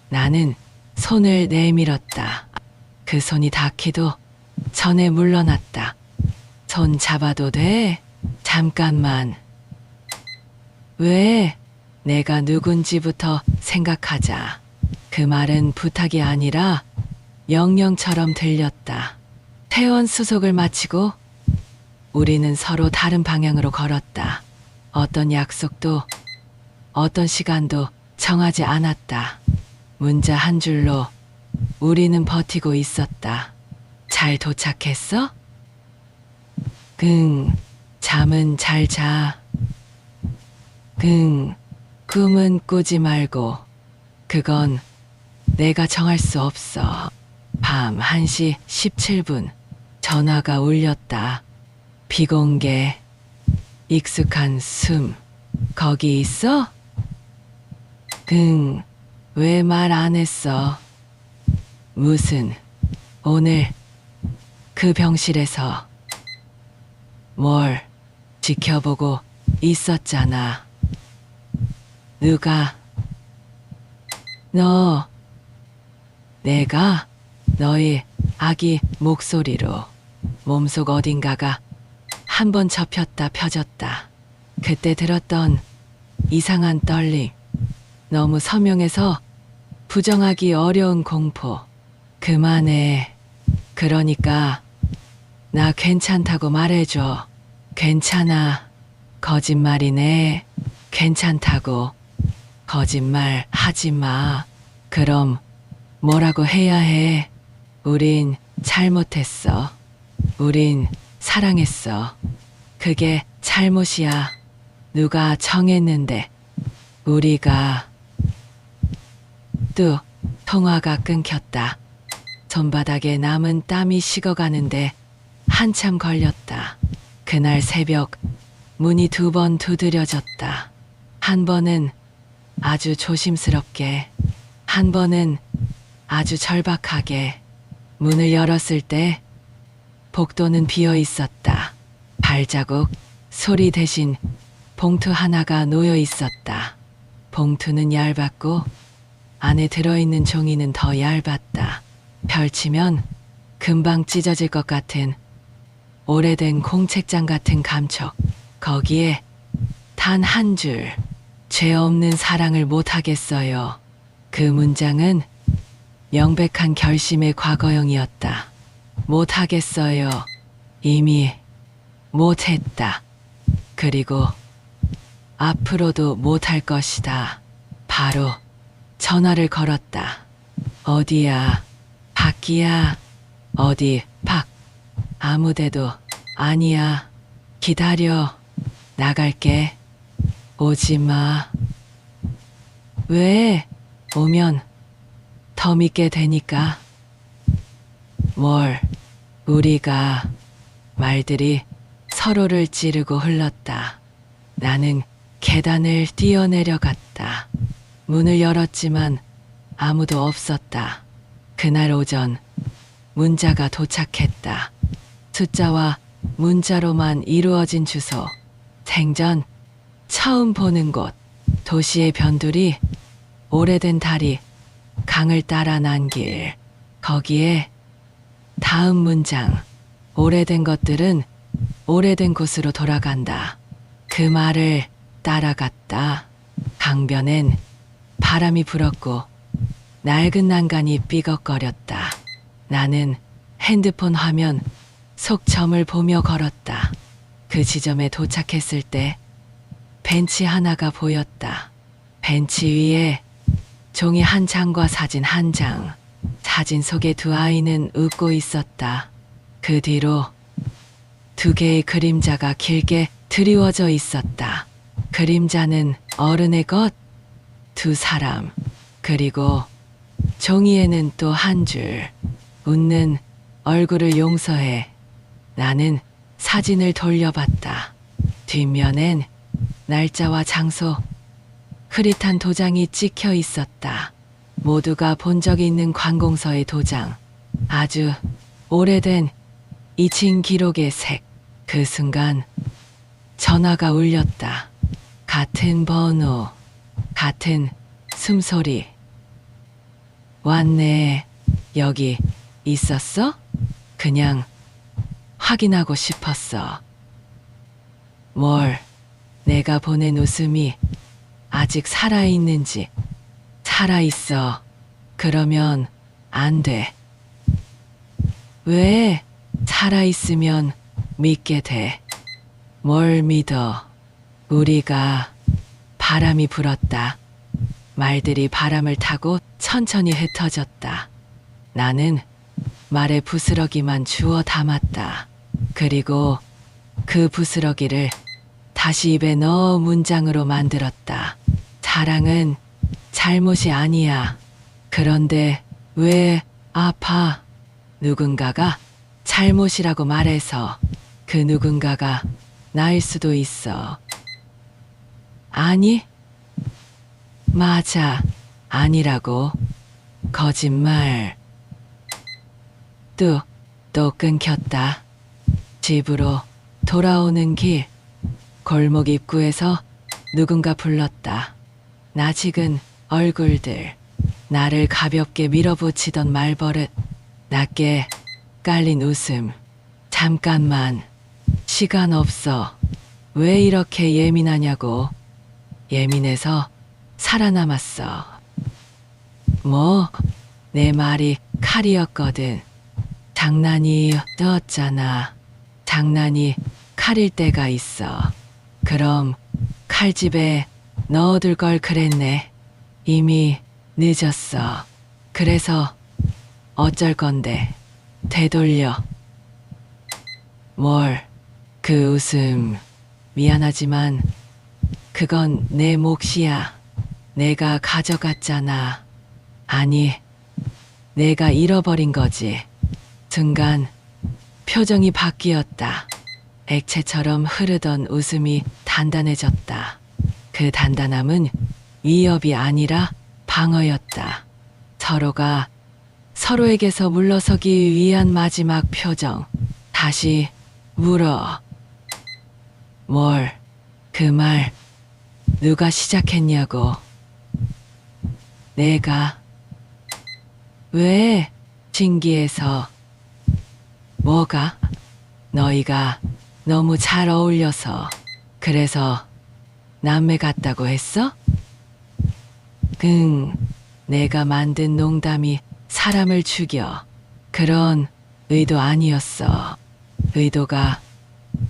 나는 손을 내밀었다. 그 손이 닿기도 전에 물러났다. 손 잡아도 돼? 잠깐만. 왜? 내가 누군지부터 생각하자. 그 말은 부탁이 아니라 명령처럼 들렸다. 퇴원 수속을 마치고 우리는 서로 다른 방향으로 걸었다. 어떤 약속도 어떤 시간도 정하지 않았다. 문자 한 줄로 우리는 버티고 있었다. 잘 도착했어? 잠은 잘 자. 꿈은 꾸지 말고. 그건 내가 정할 수 없어. 밤 1시 17분 전화가 울렸다. 비공개. 익숙한 숨. 거기 있어? 왜 말 안 했어? 무슨, 오늘 그 병실에서 뭘 지켜보고 있었잖아. 누가? 너. 내가 너의 아기 목소리로 몸속 어딘가가 한 번 접혔다 펴졌다. 그때 들었던 이상한 떨림. 너무 선명해서 부정하기 어려운 공포. 그만해. 그러니까 나 괜찮다고 말해줘. 괜찮아. 거짓말이네. 괜찮다고. 거짓말 하지 마. 그럼 뭐라고 해야 해? 우린 잘못했어. 우린 사랑했어. 그게 잘못이야. 누가 정했는데. 우리가. 뚝. 통화가 끊겼다. 손바닥에 남은 땀이 식어가는데 한참 걸렸다. 그날 새벽 문이 2번 두드려졌다. 한 번은 아주 조심스럽게, 한 번은 아주 절박하게. 문을 열었을 때 복도는 비어 있었다. 발자국 소리 대신 봉투 하나가 놓여 있었다. 봉투는 얇았고 안에 들어있는 종이는 더 얇았다. 펼치면 금방 찢어질 것 같은 오래된 공책장 같은 감촉. 거기에 단 한 줄. 죄 없는 사랑을 못하겠어요. 그 문장은 명백한 결심의 과거형이었다. 못하겠어요. 이미 못했다. 그리고 앞으로도 못할 것이다. 바로 전화를 걸었다. 어디야? 밖이야? 어디? 밖? 아무데도 아니야. 기다려. 나갈게. 오지 마. 왜? 오면 더 믿게 되니까. 뭘? 우리가 말들이 서로를 찌르고 흘렀다. 나는 계단을 뛰어내려갔다. 문을 열었지만 아무도 없었다. 그날 오전 문자가 도착했다. 숫자와 문자로만 이루어진 주소. 생전 처음 보는 곳. 도시의 변두리. 오래된 다리. 강을 따라 난 길. 거기에 다음 문장. 오래된 것들은 오래된 곳으로 돌아간다. 그 말을 따라갔다. 강변엔 바람이 불었고 낡은 난간이 삐걱거렸다. 나는 핸드폰 화면 속 점을 보며 걸었다. 그 지점에 도착했을 때 벤치 하나가 보였다. 벤치 위에 종이 한 장과 사진 한 장. 사진 속에 두 아이는 웃고 있었다. 그 뒤로 두 개의 그림자가 길게 드리워져 있었다. 그림자는 어른의 것, 두 사람, 그리고 종이에는 또 한 줄. 웃는 얼굴을 용서해. 나는 사진을 돌려봤다. 뒷면엔 날짜와 장소, 흐릿한 도장이 찍혀 있었다. 모두가 본 적이 있는 관공서의 도장. 아주 오래된 이칭 기록의 색. 그 순간 전화가 울렸다. 같은 번호, 같은 숨소리. 왔네. 여기 있었어? 그냥 확인하고 싶었어. 뭘? 내가 보낸 웃음이 아직 살아있는지. 살아있어. 그러면 안 돼. 왜? 살아있으면 믿게 돼. 뭘 믿어? 우리가 바람이 불었다. 말들이 바람을 타고 천천히 흩어졌다. 나는 말에 부스러기만 주워 담았다. 그리고 그 부스러기를 다시 입에 넣어 문장으로 만들었다. 사랑은 잘못이 아니야. 그런데 왜 아파? 누군가가 잘못이라고 말해서 그 누군가가 나일 수도 있어. 아니? 맞아. 아니라고. 거짓말. 또 끊겼다. 집으로 돌아오는 길. 골목 입구에서 누군가 불렀다. 낯익은 얼굴들. 나를 가볍게 밀어붙이던 말버릇. 낮게 깔린 웃음. 잠깐만. 시간 없어. 왜 이렇게 예민하냐고. 예민해서 살아남았어. 뭐? 내 말이 칼이었거든. 장난이었잖아. 장난이 칼일 때가 있어. 그럼 칼집에 넣어둘 걸 그랬네. 이미 늦었어. 그래서 어쩔 건데. 되돌려. 뭘? 그 웃음. 미안하지만 그건 내 몫이야. 내가 가져갔잖아. 아니, 내가 잃어버린 거지. 순간 표정이 바뀌었다. 액체처럼 흐르던 웃음이 단단해졌다. 그 단단함은 위협이 아니라 방어였다. 서로가 서로에게서 물러서기 위한 마지막 표정. 다시 물어. 뭘? 그 말 누가 시작했냐고. 내가. 왜? 신기해서. 뭐가? 너희가 너무 잘 어울려서. 그래서 남매 같다고 했어? 내가 만든 농담이 사람을 죽여. 그런 의도 아니었어. 의도가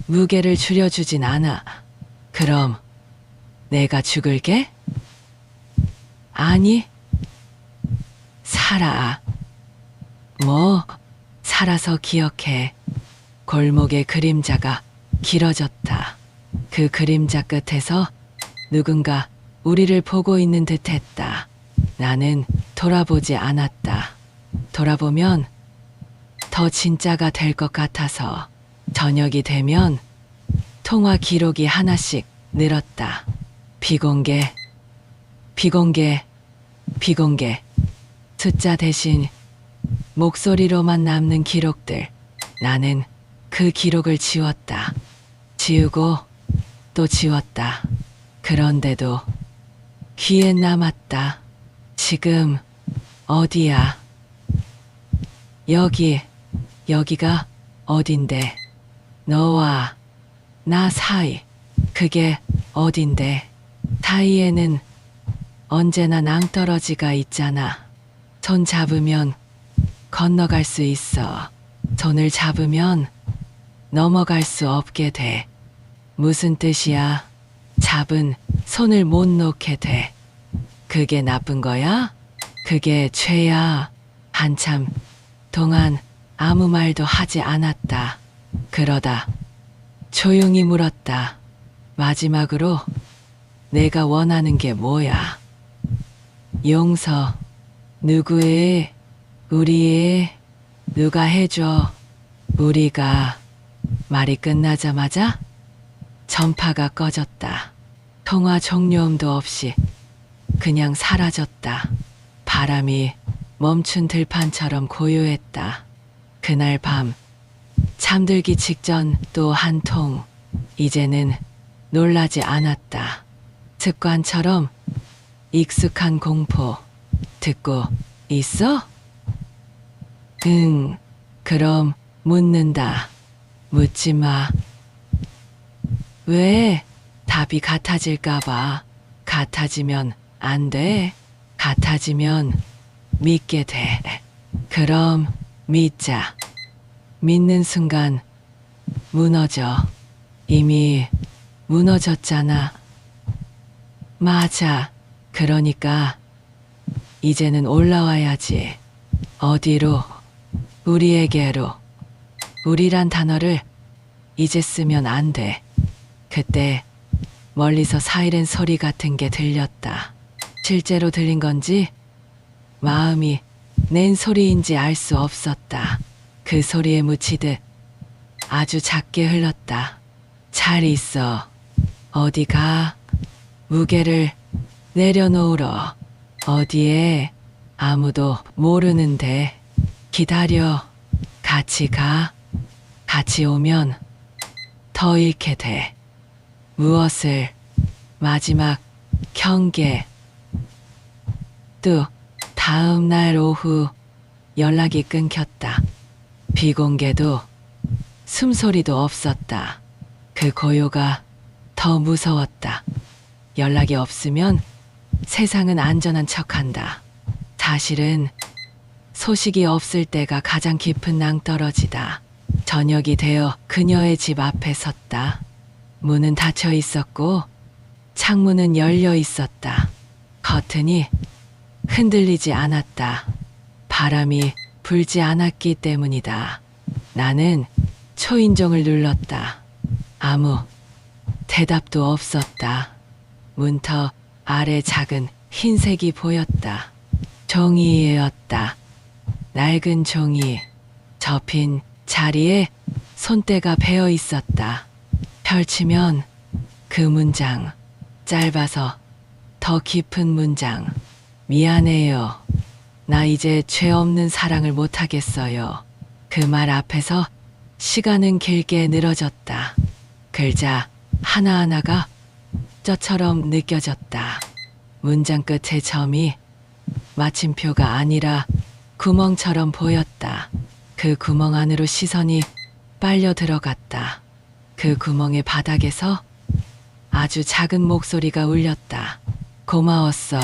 무게를 줄여주진 않아. 그럼 내가 죽을게? 아니, 살아. 뭐, 살아서 기억해. 골목의 그림자가 길어졌다. 그 그림자 끝에서 누군가 우리를 보고 있는 듯 했다. 나는 돌아보지 않았다. 돌아보면 더 진짜가 될 것 같아서 저녁이 되면 통화 기록이 하나씩 늘었다. 비공개, 비공개, 비공개. 숫자 대신 목소리로만 남는 기록들. 나는 그 기록을 지웠다. 지우고 또 지웠다. 그런데도 귀에 남았다. 지금 어디야? 여기가 어딘데? 너와 나 사이, 그게 어딘데? 사이에는 언제나 낭떠러지가 있잖아. 손 잡으면 건너갈 수 있어. 손을 잡으면 넘어갈 수 없게 돼. 무슨 뜻이야? 잡은 손을 못 놓게 돼. 그게 나쁜 거야? 그게 죄야. 한참 동안 아무 말도 하지 않았다. 그러다 조용히 물었다. 마지막으로 내가 원하는 게 뭐야? 용서. 누구의? 우리의? 누가 해줘? 우리가. 말이 끝나자마자 전파가 꺼졌다. 통화 종료음도 없이 그냥 사라졌다. 바람이 멈춘 들판처럼 고요했다. 그날 밤 잠들기 직전 또 한 통. 이제는 놀라지 않았다. 습관처럼 익숙한 공포. 듣고 있어? 응. 그럼 묻는다. 묻지 마. 왜? 답이 같아질까봐. 같아지면 안 돼. 같아지면 믿게 돼. 그럼 믿자. 믿는 순간 무너져. 이미 무너졌잖아. 맞아. 그러니까 이제는 올라와야지. 어디로? 우리에게로. 우리란 단어를 이제 쓰면 안 돼. 그때 멀리서 사이렌 소리 같은 게 들렸다. 실제로 들린 건지 마음이 낸 소리인지 알 수 없었다. 그 소리에 묻히듯 아주 작게 흘렀다. 잘 있어. 어디 가? 무게를 내려놓으러. 어디에? 아무도 모르는데. 기다려. 같이 가. 같이 오면 더 잃게 돼. 무엇을? 마지막 경계. 또 다음 날 오후 연락이 끊겼다. 비공개도 숨소리도 없었다. 그 고요가 더 무서웠다. 연락이 없으면 세상은 안전한 척한다. 사실은 소식이 없을 때가 가장 깊은 낭떠러지다. 저녁이 되어 그녀의 집 앞에 섰다. 문은 닫혀 있었고 창문은 열려 있었다. 커튼이 흔들리지 않았다. 바람이 불지 않았기 때문이다. 나는 초인종을 눌렀다. 아무 대답도 없었다. 문터 아래 작은 흰색이 보였다. 종이였다. 낡은 종이. 접힌 자리에 손때가 베어 있었다. 펼치면 그 문장. 짧아서 더 깊은 문장. 미안해요. 나 이제 죄 없는 사랑을 못하겠어요. 그 말 앞에서 시간은 길게 늘어졌다. 글자 하나하나가 쩌처럼 느껴졌다. 문장 끝의 점이 마침표가 아니라 구멍처럼 보였다. 그 구멍 안으로 시선이 빨려 들어갔다. 그 구멍의 바닥에서 아주 작은 목소리가 울렸다. 고마웠어.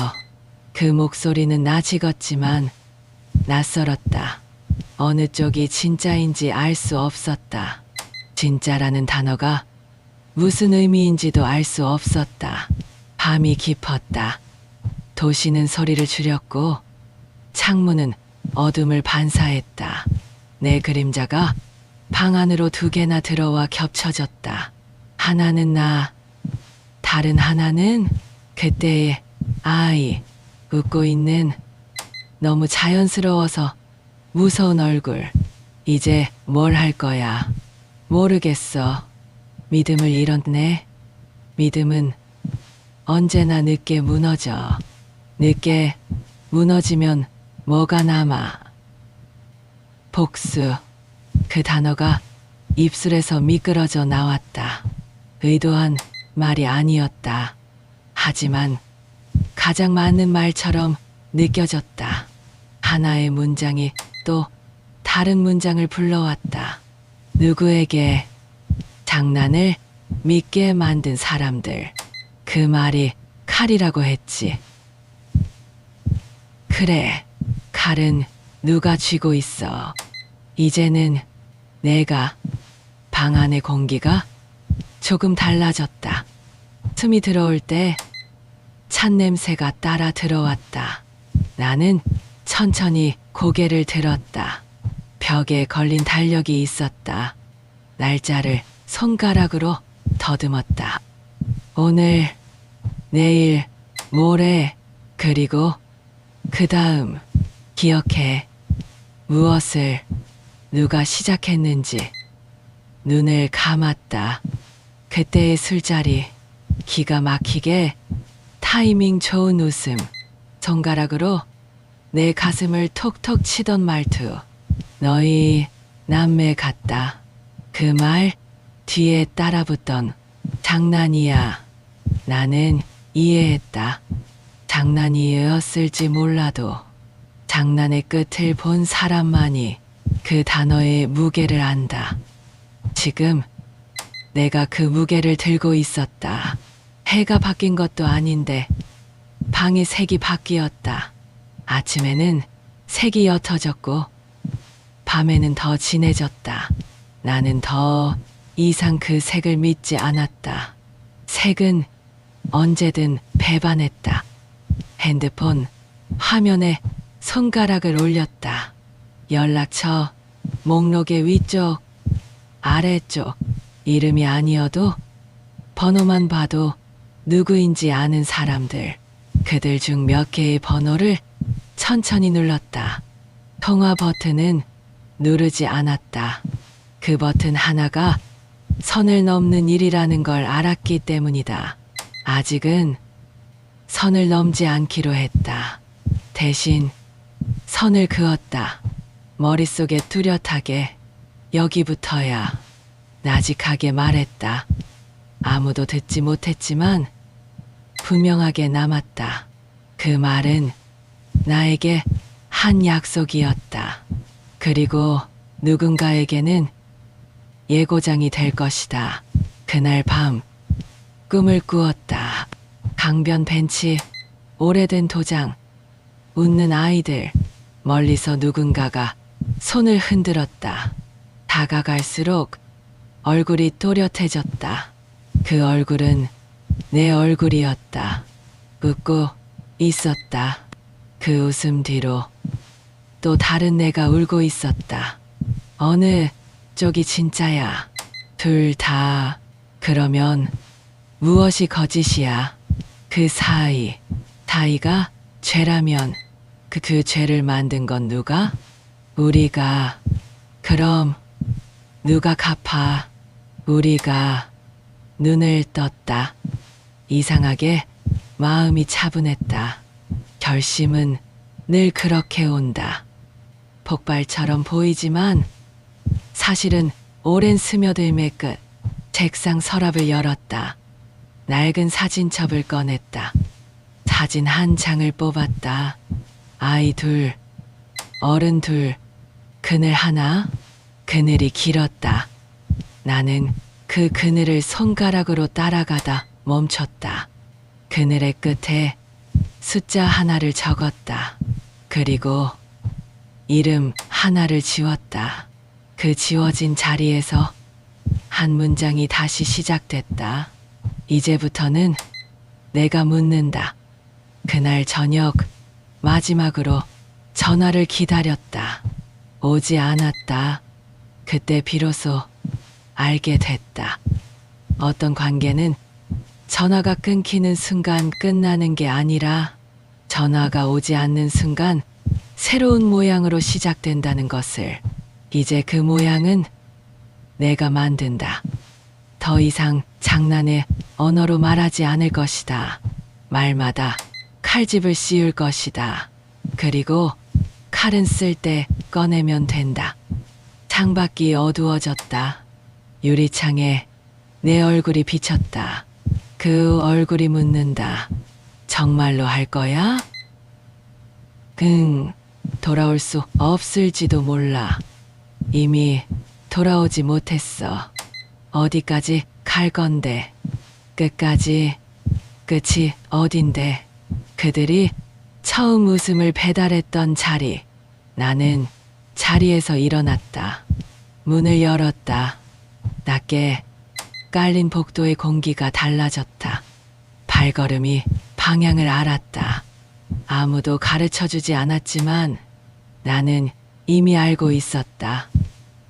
그 목소리는 나직었지만 낯설었다. 어느 쪽이 진짜인지 알 수 없었다. 진짜라는 단어가 무슨 의미인지도 알 수 없었다. 밤이 깊었다. 도시는 소리를 줄였고 창문은 어둠을 반사했다. 내 그림자가 방 안으로 두 개나 들어와 겹쳐졌다. 하나는 나, 다른 하나는 그때의 아이, 웃고 있는 너무 자연스러워서 무서운 얼굴. 이제 뭘 할 거야? 모르겠어. 믿음을 잃었네. 믿음은 언제나 늦게 무너져. 늦게 무너지면 뭐가 남아? 복수. 그 단어가 입술에서 미끄러져 나왔다. 의도한 말이 아니었다. 하지만 가장 맞는 말처럼 느껴졌다. 하나의 문장이 또 다른 문장을 불러왔다. 누구에게 장난을 믿게 만든 사람들. 그 말이 칼이라고 했지. 그래, 칼은 누가 쥐고 있어. 이제는 내가 방 안의 공기가 조금 달라졌다. 숨이 들어올 때 찬 냄새가 따라 들어왔다. 나는 천천히 고개를 들었다. 벽에 걸린 달력이 있었다. 날짜를 손가락으로 더듬었다. 오늘, 내일, 모레, 그리고 그 다음. 기억해. 무엇을 누가 시작했는지. 눈을 감았다. 그때의 술자리. 기가 막히게 타이밍 좋은 웃음. 손가락으로 내 가슴을 톡톡 치던 말투. 너희 남매 같다. 그 말 뒤에 따라붙던 장난이야. 나는 이해했다. 장난이었을지 몰라도 장난의 끝을 본 사람만이 그 단어의 무게를 안다. 지금 내가 그 무게를 들고 있었다. 해가 바뀐 것도 아닌데 방의 색이 바뀌었다. 아침에는 색이 옅어졌고 밤에는 더 진해졌다. 나는 더 이상 그 색을 믿지 않았다. 색은 언제든 배반했다. 핸드폰 화면에 손가락을 올렸다. 연락처 목록의 위쪽, 아래쪽. 이름이 아니어도 번호만 봐도 누구인지 아는 사람들. 그들 중 몇 개의 번호를 천천히 눌렀다. 통화 버튼은 누르지 않았다. 그 버튼 하나가 선을 넘는 일이라는 걸 알았기 때문이다. 아직은 선을 넘지 않기로 했다. 대신 선을 그었다. 머릿속에 뚜렷하게 여기부터야. 나직하게 말했다. 아무도 듣지 못했지만 분명하게 남았다. 그 말은 나에게 한 약속이었다. 그리고 누군가에게는 예고장이 될 것이다. 그날 밤 꿈을 꾸었다. 강변 벤치, 오래된 도장, 웃는 아이들, 멀리서 누군가가 손을 흔들었다. 다가갈수록 얼굴이 또렷해졌다. 그 얼굴은 내 얼굴이었다. 웃고 있었다. 그 웃음 뒤로 또 다른 내가 울고 있었다. 어느 쪽이 진짜야? 둘 다. 그러면 무엇이 거짓이야? 그 사이. 다이가 죄라면 그 죄를 만든 건 누가? 우리가. 그럼 누가 갚아? 우리가. 눈을 떴다. 이상하게 마음이 차분했다. 결심은 늘 그렇게 온다. 폭발처럼 보이지만 사실은 오랜 스며들매 끝. 책상 서랍을 열었다. 낡은 사진첩을 꺼냈다. 사진 한 장을 뽑았다. 아이 둘, 어른 둘, 그늘 하나. 그늘이 길었다. 나는 그 그늘을 손가락으로 따라가다 멈췄다. 그늘의 끝에 숫자 하나를 적었다. 그리고 이름 하나를 지웠다. 그 지워진 자리에서 한 문장이 다시 시작됐다. 이제부터는 내가 묻는다. 그날 저녁 마지막으로 전화를 기다렸다. 오지 않았다. 그때 비로소 알게 됐다. 어떤 관계는 전화가 끊기는 순간 끝나는 게 아니라 전화가 오지 않는 순간 새로운 모양으로 시작된다는 것을, 이제 그 모양은 내가 만든다. 더 이상 장난의 언어로 말하지 않을 것이다. 말마다 칼집을 씌울 것이다. 그리고 칼은 쓸 때 꺼내면 된다. 창밖이 어두워졌다. 유리창에 내 얼굴이 비쳤다. 그 얼굴이 묻는다. 정말로 할 거야? 돌아올 수 없을지도 몰라. 이미 돌아오지 못했어. 어디까지 갈 건데? 끝까지. 끝이 어딘데? 그들이 처음 웃음을 배달했던 자리. 나는 자리에서 일어났다. 문을 열었다. 낮게 깔린 복도의 공기가 달라졌다. 발걸음이 방향을 알았다. 아무도 가르쳐주지 않았지만 나는 이미 알고 있었다.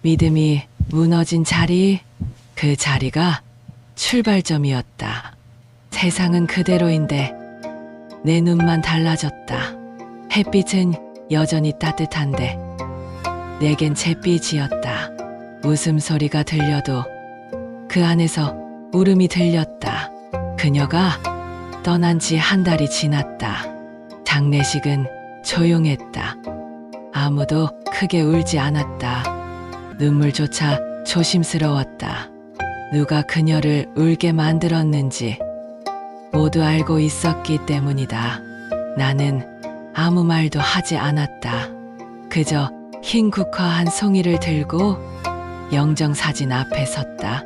믿음이 무너진 자리, 그 자리가 출발점이었다. 세상은 그대로인데 내 눈만 달라졌다. 햇빛은 여전히 따뜻한데 내겐 잿빛이었다. 웃음소리가 들려도 그 안에서 울음이 들렸다. 그녀가 떠난 지 한 달이 지났다. 장례식은 조용했다. 아무도 크게 울지 않았다. 눈물조차 조심스러웠다. 누가 그녀를 울게 만들었는지 모두 알고 있었기 때문이다. 나는 아무 말도 하지 않았다. 그저 흰 국화 한 송이를 들고 영정사진 앞에 섰다.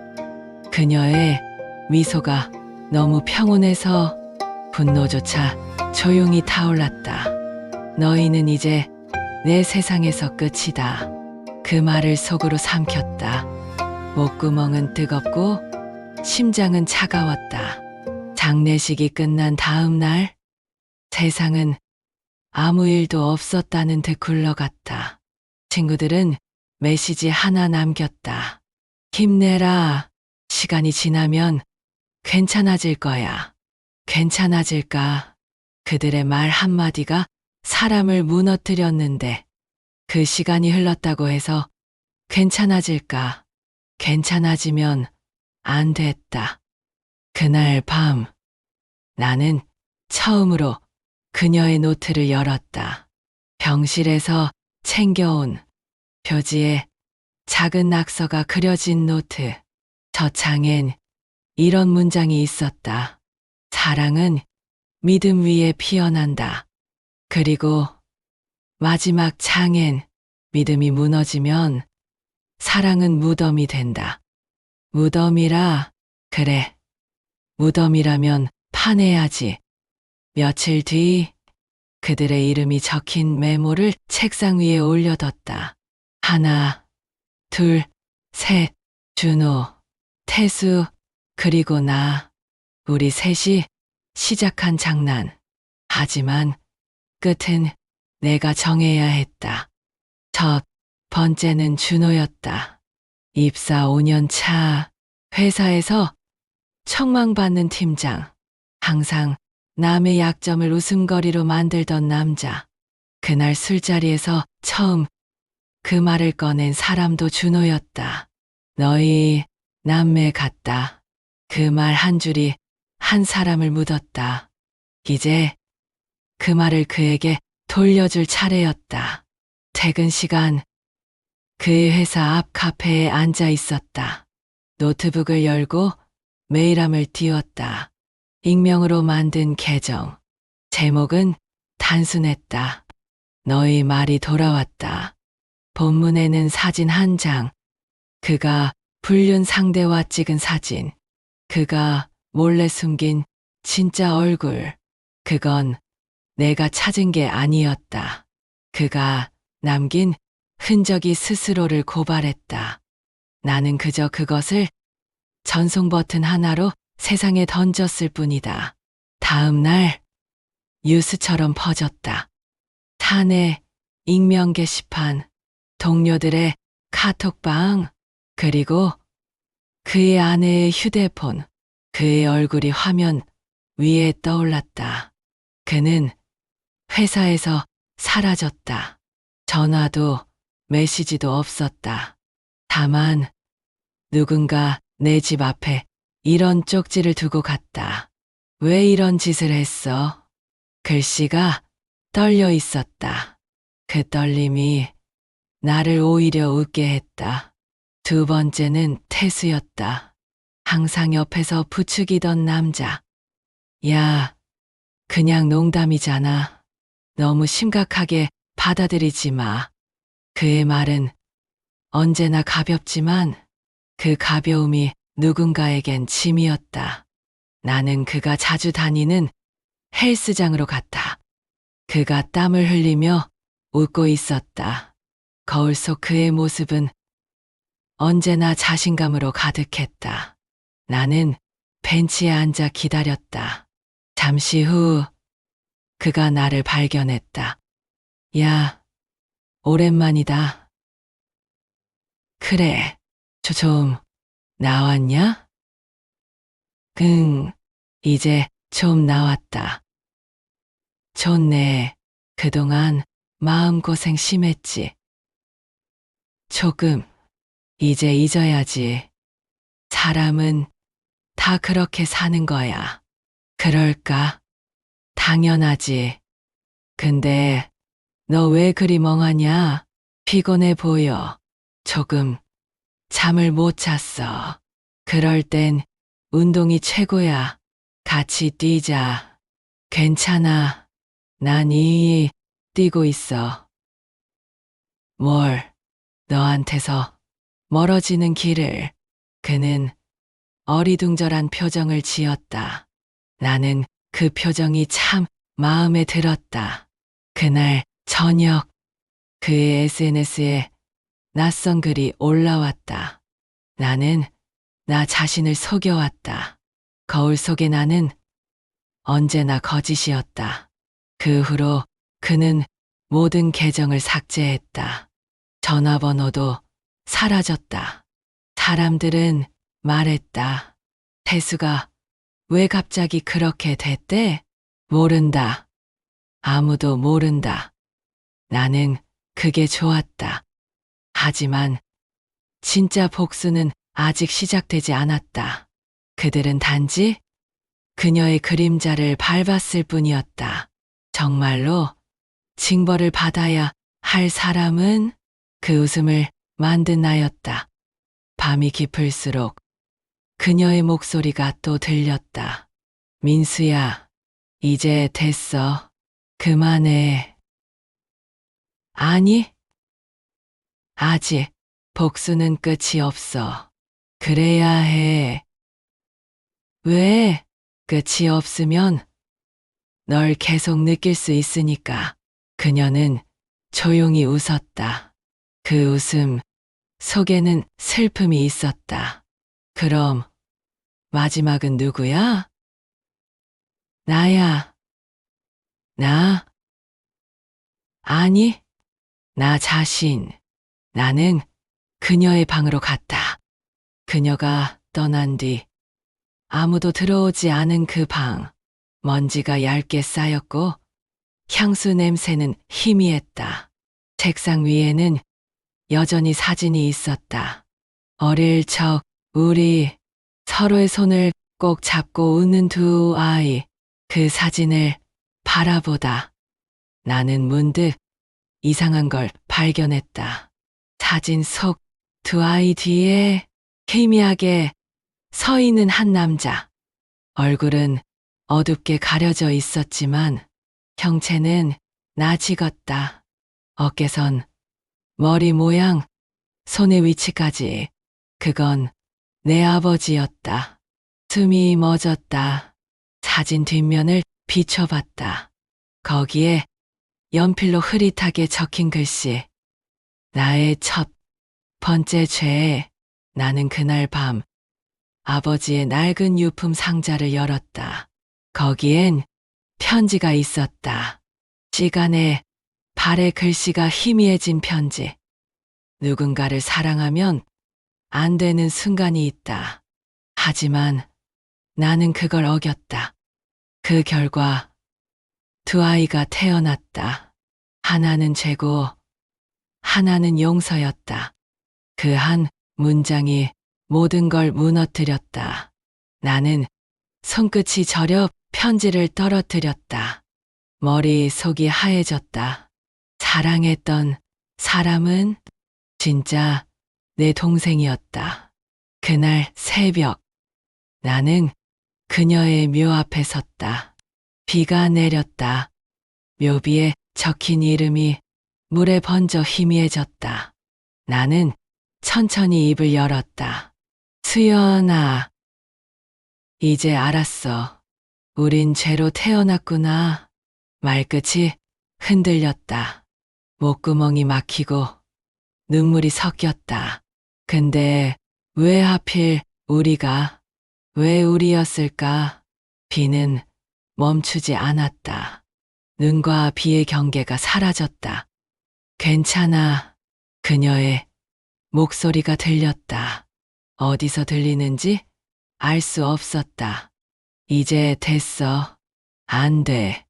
그녀의 미소가 너무 평온해서 분노조차 조용히 타올랐다. 너희는 이제 내 세상에서 끝이다. 그 말을 속으로 삼켰다. 목구멍은 뜨겁고 심장은 차가웠다. 장례식이 끝난 다음 날 세상은 아무 일도 없었다는 듯 굴러갔다. 친구들은 메시지 하나 남겼다. 힘내라. 시간이 지나면 괜찮아질 거야. 괜찮아질까? 그들의 말 한마디가 사람을 무너뜨렸는데 그 시간이 흘렀다고 해서 괜찮아질까? 괜찮아지면 안 됐다. 그날 밤 나는 처음으로 그녀의 노트를 열었다. 병실에서 챙겨온 표지에 작은 낙서가 그려진 노트. 저 창엔 이런 문장이 있었다. 사랑은 믿음 위에 피어난다. 그리고 마지막 창엔 믿음이 무너지면 사랑은 무덤이 된다. 무덤이라. 그래. 무덤이라면 파내야지. 며칠 뒤 그들의 이름이 적힌 메모를 책상 위에 올려뒀다. 하나, 둘, 셋, 준호, 태수, 그리고 나. 우리 셋이 시작한 장난. 하지만 끝은 내가 정해야 했다. 첫 번째는 준호였다. 입사 5년 차, 회사에서 청망받는 팀장. 항상 남의 약점을 웃음거리로 만들던 남자. 그날 술자리에서 처음 그 말을 꺼낸 사람도 준호였다. 너희 남매 같다. 그 말 한 줄이 한 사람을 묻었다. 이제 그 말을 그에게 돌려줄 차례였다. 퇴근 시간 그의 회사 앞 카페에 앉아 있었다. 노트북을 열고 메일함을 띄웠다. 익명으로 만든 계정. 제목은 단순했다. 너희 말이 돌아왔다. 본문에는 사진 한 장. 그가 불륜 상대와 찍은 사진. 그가 몰래 숨긴 진짜 얼굴. 그건 내가 찾은 게 아니었다. 그가 남긴 흔적이 스스로를 고발했다. 나는 그저 그것을 전송 버튼 하나로 세상에 던졌을 뿐이다. 다음 날 뉴스처럼 퍼졌다. 사내 익명 게시판, 동료들의 카톡방, 그리고 그의 아내의 휴대폰. 그의 얼굴이 화면 위에 떠올랐다. 그는 회사에서 사라졌다. 전화도 메시지도 없었다. 다만 누군가 내 집 앞에 이런 쪽지를 두고 갔다. 왜 이런 짓을 했어? 글씨가 떨려 있었다. 그 떨림이 나를 오히려 웃게 했다. 두 번째는 태수였다. 항상 옆에서 부추기던 남자. 야, 그냥 농담이잖아. 너무 심각하게 받아들이지 마. 그의 말은 언제나 가볍지만 그 가벼움이 누군가에겐 짐이었다. 나는 그가 자주 다니는 헬스장으로 갔다. 그가 땀을 흘리며 웃고 있었다. 거울 속 그의 모습은 언제나 자신감으로 가득했다. 나는 벤치에 앉아 기다렸다. 잠시 후 그가 나를 발견했다. 야, 오랜만이다. 그래, 좀 나왔냐? 이제 좀 나왔다. 좋네. 그동안 마음고생 심했지. 조금, 이제 잊어야지. 사람은 다 그렇게 사는 거야. 그럴까? 당연하지. 근데 너 왜 그리 멍하냐? 피곤해 보여. 조금 잠을 못 잤어. 그럴 땐 운동이 최고야. 같이 뛰자. 괜찮아. 난 이미 뛰고 있어. 뭘, 너한테서 멀어지는 길을. 그는 어리둥절한 표정을 지었다. 나는 그 표정이 참 마음에 들었다. 그날 저녁 그의 SNS에 낯선 글이 올라왔다. 나는 나 자신을 속여왔다. 거울 속의 나는 언제나 거짓이었다. 그 후로 그는 모든 계정을 삭제했다. 전화번호도 사라졌다. 사람들은 말했다. 태수가 왜 갑자기 그렇게 됐대? 모른다. 아무도 모른다. 나는 그게 좋았다. 하지만 진짜 복수는 아직 시작되지 않았다. 그들은 단지 그녀의 그림자를 밟았을 뿐이었다. 정말로 징벌을 받아야 할 사람은 그 웃음을 만든 나였다. 밤이 깊을수록 그녀의 목소리가 또 들렸다. 민수야, 이제 됐어. 그만해. 아니, 아직 복수는 끝이 없어. 그래야 해. 왜? 끝이 없으면 널 계속 느낄 수 있으니까. 그녀는 조용히 웃었다. 그 웃음 속에는 슬픔이 있었다. 그럼 마지막은 누구야? 나야. 나? 아니, 나 자신. 나는 그녀의 방으로 갔다. 그녀가 떠난 뒤 아무도 들어오지 않은 그 방. 먼지가 얇게 쌓였고 향수 냄새는 희미했다. 책상 위에는 여전히 사진이 있었다. 어릴 적 우리 서로의 손을 꼭 잡고 웃는 두 아이. 그 사진을 바라보다 나는 문득 이상한 걸 발견했다. 사진 속 두 아이 뒤에 희미하게 서 있는 한 남자. 얼굴은 어둡게 가려져 있었지만 형체는 나직었다. 어깨선, 머리 모양, 손의 위치까지. 그건 내 아버지였다. 숨이 멎었다. 사진 뒷면을 비춰봤다. 거기에 연필로 흐릿하게 적힌 글씨. 나의 첫 번째 죄. 나는 그날 밤 아버지의 낡은 유품 상자를 열었다. 거기엔 편지가 있었다. 시간에 발의 글씨가 희미해진 편지. 누군가를 사랑하면 안 되는 순간이 있다. 하지만 나는 그걸 어겼다. 그 결과 두 아이가 태어났다. 하나는 죄고 하나는 용서였다. 그 한 문장이 모든 걸 무너뜨렸다. 나는 손끝이 저려 편지를 떨어뜨렸다. 머릿속이 하얘졌다. 사랑했던 사람은 진짜 내 동생이었다. 그날 새벽 나는 그녀의 묘 앞에 섰다. 비가 내렸다. 묘비에 적힌 이름이 물에 번져 희미해졌다. 나는 천천히 입을 열었다. 수연아, 이제 알았어. 우린 죄로 태어났구나. 말끝이 흔들렸다. 목구멍이 막히고 눈물이 섞였다. 근데 왜 하필 우리가, 왜 우리였을까? 비는 멈추지 않았다. 눈과 비의 경계가 사라졌다. 괜찮아. 그녀의 목소리가 들렸다. 어디서 들리는지 알 수 없었다. 이제 됐어. 안 돼.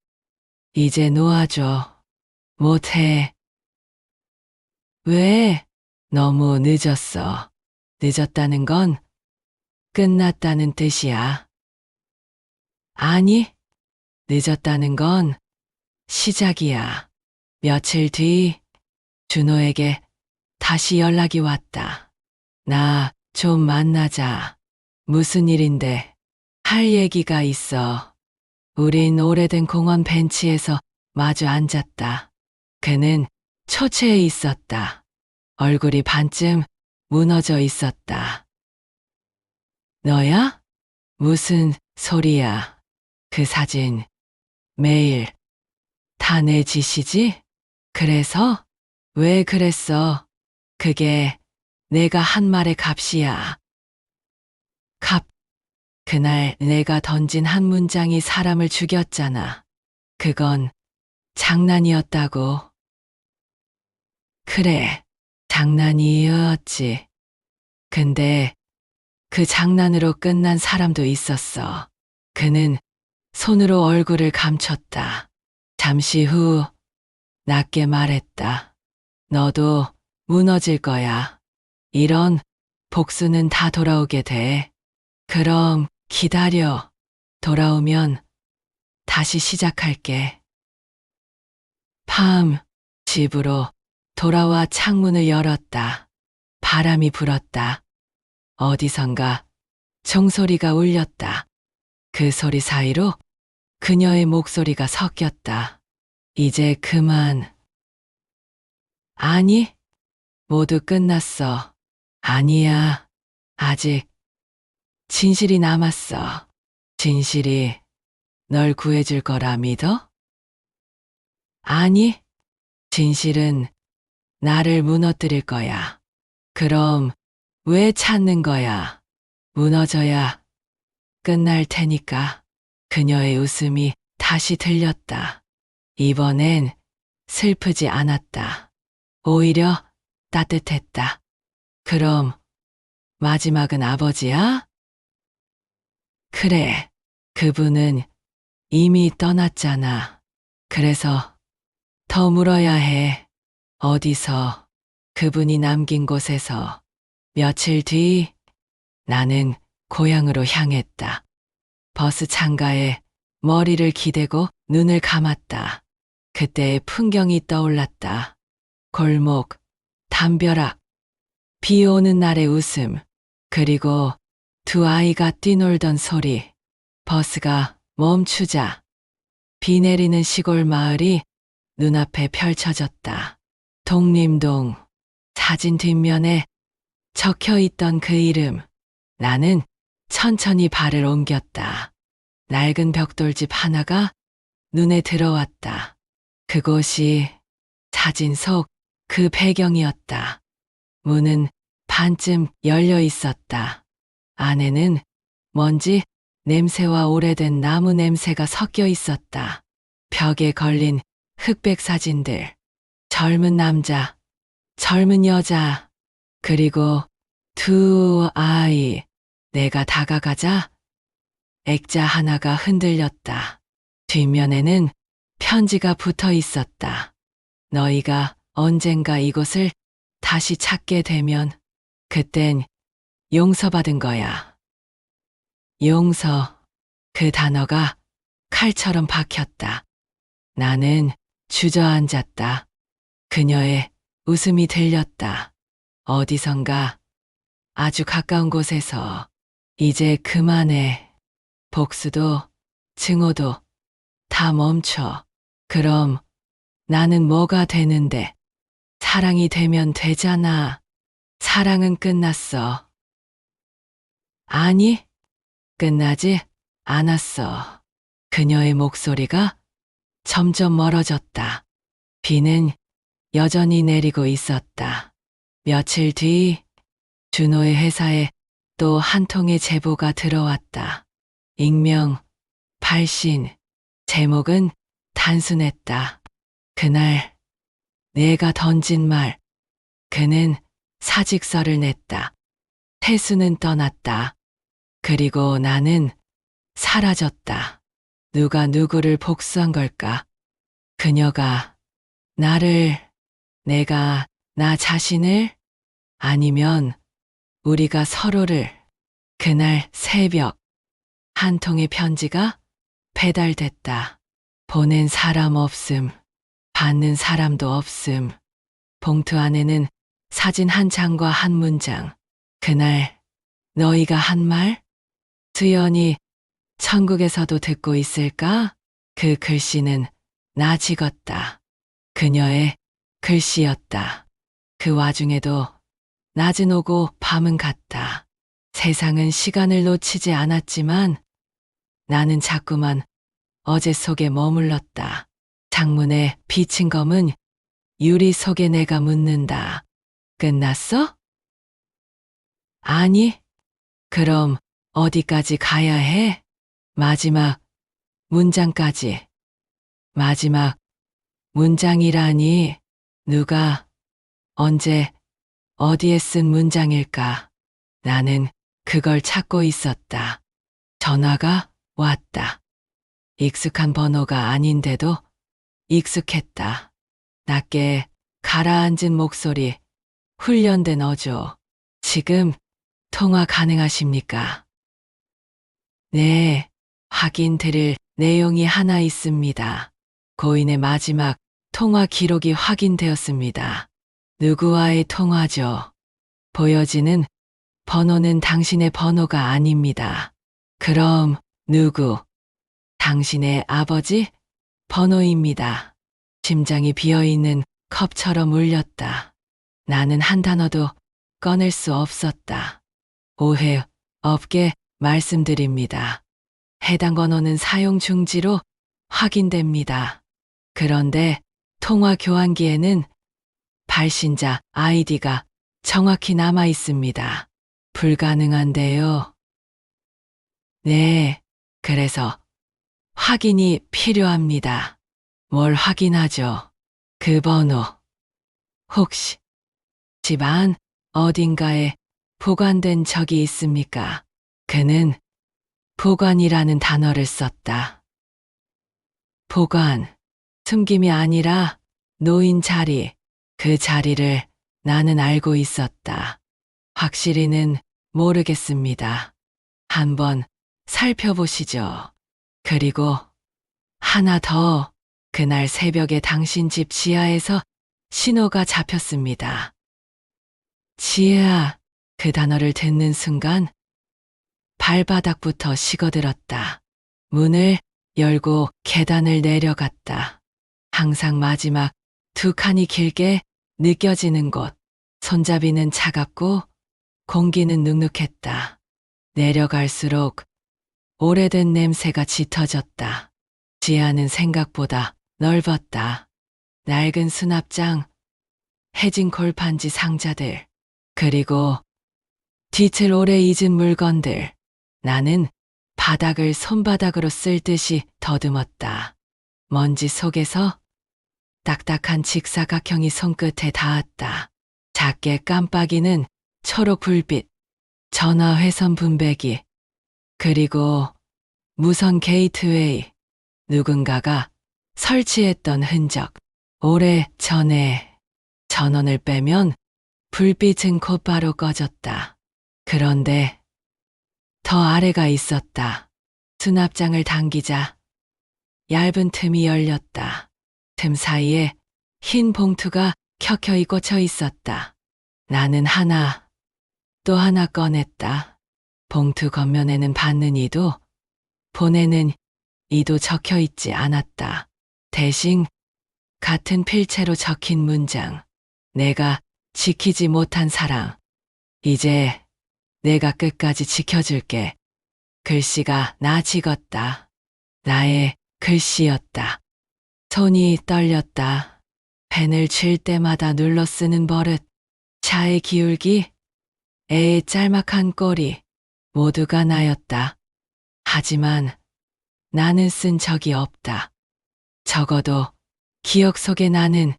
이제 놓아줘. 못해. 왜? 너무 늦었어. 늦었다는 건 끝났다는 뜻이야. 아니, 늦었다는 건 시작이야. 며칠 뒤 준호에게 다시 연락이 왔다. 나 좀 만나자. 무슨 일인데? 할 얘기가 있어. 우린 오래된 공원 벤치에서 마주 앉았다. 그는 초췌해 있었다. 얼굴이 반쯤 무너져 있었다. 너야? 무슨 소리야? 그 사진 매일 다 내 짓이지? 그래서? 왜 그랬어? 그게 내가 한 말의 값이야. 값. 그날 내가 던진 한 문장이 사람을 죽였잖아. 그건 장난이었다고. 그래, 장난이었지. 근데 그 장난으로 끝난 사람도 있었어. 그는 손으로 얼굴을 감췄다. 잠시 후 낮게 말했다. 너도 무너질 거야. 이런 복수는 다 돌아오게 돼. 그럼 기다려. 돌아오면 다시 시작할게. 밤, 집으로 돌아와 창문을 열었다. 바람이 불었다. 어디선가 종소리가 울렸다. 그 소리 사이로 그녀의 목소리가 섞였다. 이제 그만. 아니, 모두 끝났어. 아니야, 아직 진실이 남았어. 진실이 널 구해줄 거라 믿어? 아니, 진실은 나를 무너뜨릴 거야. 그럼 왜 찾는 거야? 무너져야 끝날 테니까. 그녀의 웃음이 다시 들렸다. 이번엔 슬프지 않았다. 오히려 따뜻했다. 그럼 마지막은 아버지야? 그래, 그분은 이미 떠났잖아. 그래서 더 물어야 해. 어디서? 그분이 남긴 곳에서. 며칠 뒤 나는 고향으로 향했다. 버스 창가에 머리를 기대고 눈을 감았다. 그때의 풍경이 떠올랐다. 골목, 담벼락, 비 오는 날의 웃음, 그리고 두 아이가 뛰놀던 소리. 버스가 멈추자 비 내리는 시골 마을이 눈앞에 펼쳐졌다. 독림동. 사진 뒷면에 적혀 있던 그 이름. 나는 천천히 발을 옮겼다. 낡은 벽돌집 하나가 눈에 들어왔다. 그곳이 사진 속 그 배경이었다. 문은 반쯤 열려 있었다. 안에는 먼지 냄새와 오래된 나무 냄새가 섞여 있었다. 벽에 걸린 흑백 사진들. 젊은 남자, 젊은 여자, 그리고 두 아이. 내가 다가가자 액자 하나가 흔들렸다. 뒷면에는 편지가 붙어 있었다. 너희가 언젠가 이곳을 다시 찾게 되면 그땐 용서받은 거야. 용서. 그 단어가 칼처럼 박혔다. 나는 주저앉았다. 그녀의 웃음이 들렸다. 어디선가 아주 가까운 곳에서 이제 그만해. 복수도 증오도 다 멈춰. 그럼 나는 뭐가 되는데? 사랑이 되면 되잖아. 사랑은 끝났어. 아니, 끝나지 않았어. 그녀의 목소리가 점점 멀어졌다. 비는 여전히 내리고 있었다. 며칠 뒤 준호의 회사에 또 한 통의 제보가 들어왔다. 익명, 발신, 제목은 단순했다. 그날 내가 던진 말, 그는 사직서를 냈다. 태수는 떠났다. 그리고 나는 사라졌다. 누가 누구를 복수한 걸까? 그녀가 나를, 내가 나 자신을, 아니면 우리가 서로를. 그날 새벽 한 통의 편지가 배달됐다. 보낸 사람 없음, 받는 사람도 없음. 봉투 안에는 사진 한 장과 한 문장. 그날 너희가 한 말? 수연이 천국에서도 듣고 있을까? 그 글씨는 나 찍었다. 그녀의 글씨였다. 그 와중에도 낮은 오고 밤은 갔다. 세상은 시간을 놓치지 않았지만 나는 자꾸만 어제 속에 머물렀다. 창문에 비친 검은 유리 속에 내가 묻는다. 끝났어? 아니, 그럼 어디까지 가야 해? 마지막 문장까지. 마지막 문장이라니, 누가, 언제, 어디에 쓴 문장일까? 나는 그걸 찾고 있었다. 전화가 왔다. 익숙한 번호가 아닌데도 익숙했다. 낮게 가라앉은 목소리, 훈련된 어조. 지금 통화 가능하십니까? 네, 확인 드릴 내용이 하나 있습니다. 고인의 마지막 통화 기록이 확인되었습니다. 누구와의 통화죠? 보여지는 번호는 당신의 번호가 아닙니다. 그럼 누구? 당신의 아버지 번호입니다. 심장이 비어있는 컵처럼 울렸다. 나는 한 단어도 꺼낼 수 없었다. 오해 없게 말씀드립니다. 해당 번호는 사용 중지로 확인됩니다. 그런데 통화 교환기에는 발신자 아이디가 정확히 남아 있습니다. 불가능한데요. 네, 그래서 확인이 필요합니다. 뭘 확인하죠? 그 번호. 혹시 집안 어딘가에 보관된 적이 있습니까? 그는 보관이라는 단어를 썼다. 보관, 숨김이 아니라 놓인 자리, 그 자리를 나는 알고 있었다. 확실히는 모르겠습니다. 한번 살펴보시죠. 그리고 하나 더, 그날 새벽에 당신 집 지하에서 신호가 잡혔습니다. 지하, 그 단어를 듣는 순간 발바닥부터 식어들었다. 문을 열고 계단을 내려갔다. 항상 마지막 두 칸이 길게 느껴지는 곳. 손잡이는 차갑고 공기는 눅눅했다. 내려갈수록 오래된 냄새가 짙어졌다. 지하는 생각보다 넓었다. 낡은 수납장, 해진 골판지 상자들, 그리고 뒤틀 오래 잊은 물건들. 나는 바닥을 손바닥으로 쓸 듯이 더듬었다. 먼지 속에서 딱딱한 직사각형이 손끝에 닿았다. 작게 깜빡이는 초록 불빛, 전화 회선 분배기, 그리고 무선 게이트웨이. 누군가가 설치했던 흔적. 오래 전에 전원을 빼면 불빛은 곧바로 꺼졌다. 그런데 더 아래가 있었다. 수납장을 당기자 얇은 틈이 열렸다. 틈 사이에 흰 봉투가 켜켜이 꽂혀 있었다. 나는 하나, 또 하나 꺼냈다. 봉투 겉면에는 받는 이도, 보내는 이도 적혀 있지 않았다. 대신 같은 필체로 적힌 문장. 내가 지키지 못한 사랑. 이제 내가 끝까지 지켜줄게. 글씨가 나 찍었다. 나의 글씨였다. 손이 떨렸다. 펜을 쥘 때마다 눌러 쓰는 버릇, 차의 기울기, 애의 짤막한 꼬리, 모두가 나였다. 하지만 나는 쓴 적이 없다. 적어도 기억 속에 나는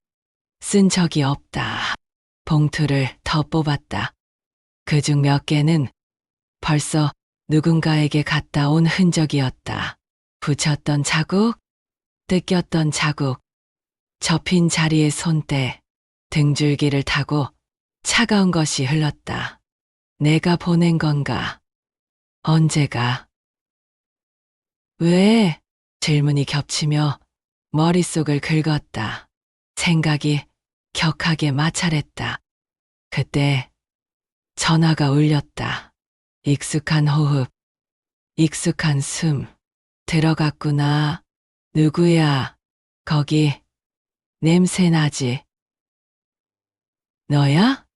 쓴 적이 없다. 봉투를 더 뽑았다. 그중 몇 개는 벌써 누군가에게 갔다 온 흔적이었다. 붙였던 자국, 뜯겼던 자국, 접힌 자리의 손때, 등줄기를 타고 차가운 것이 흘렀다. 내가 보낸 건가? 언제가? 왜? 질문이 겹치며 머릿속을 긁었다. 생각이 격하게 마찰했다. 그때 전화가 울렸다. 익숙한 호흡, 익숙한 숨. 들어갔구나. 누구야? 거기 냄새 나지? 너야?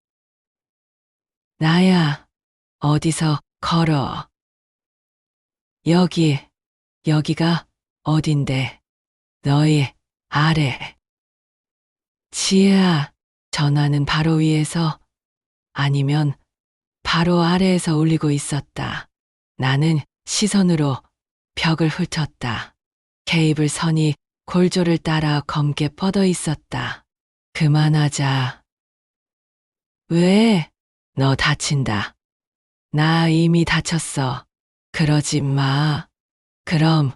나야. 어디서 걸어? 여기가 어딘데? 너희 아래. 지혜야, 전화는 바로 위에서 아니면 바로 아래에서 울리고 있었다. 나는 시선으로 벽을 훑었다. 케이블 선이 골조를 따라 검게 뻗어 있었다. 그만하자. 왜? 너 다친다. 나 이미 다쳤어. 그러지 마. 그럼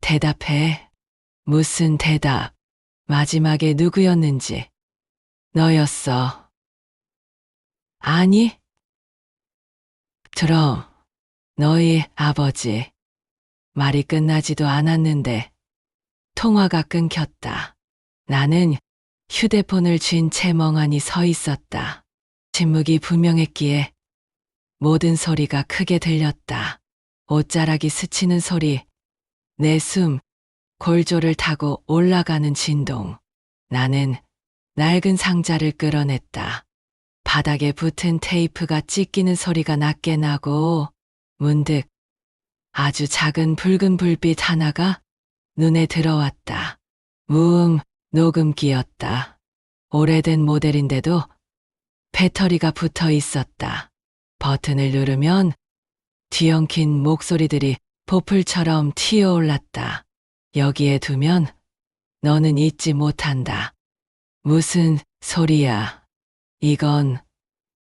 대답해. 무슨 대답? 마지막에 누구였는지. 너였어. 아니? 그럼 너희 아버지. 말이 끝나지도 않았는데 통화가 끊겼다. 나는 휴대폰을 쥔 채 멍하니 서 있었다. 침묵이 분명했기에 모든 소리가 크게 들렸다. 옷자락이 스치는 소리, 내 숨, 골조를 타고 올라가는 진동. 나는 낡은 상자를 끌어냈다. 바닥에 붙은 테이프가 찢기는 소리가 낮게 나고 문득 아주 작은 붉은 불빛 하나가 눈에 들어왔다. 녹음기였다. 오래된 모델인데도 배터리가 붙어 있었다. 버튼을 누르면 뒤엉킨 목소리들이 보풀처럼 튀어올랐다. 여기에 두면 너는 잊지 못한다. 무슨 소리야? 이건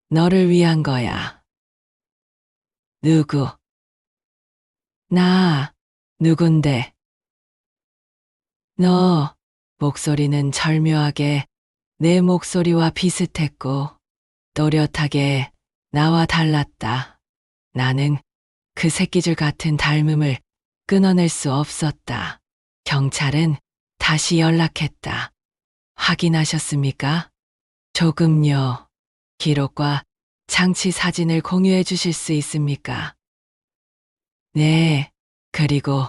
너를 위한 거야. 누구? 나, 누군데? 너, 목소리는 절묘하게 내 목소리와 비슷했고 또렷하게 나와 달랐다. 나는 그 새끼줄 같은 닮음을 끊어낼 수 없었다. 경찰은 다시 연락했다. 확인하셨습니까? 조금요. 기록과 장치 사진을 공유해 주실 수 있습니까? 네. 그리고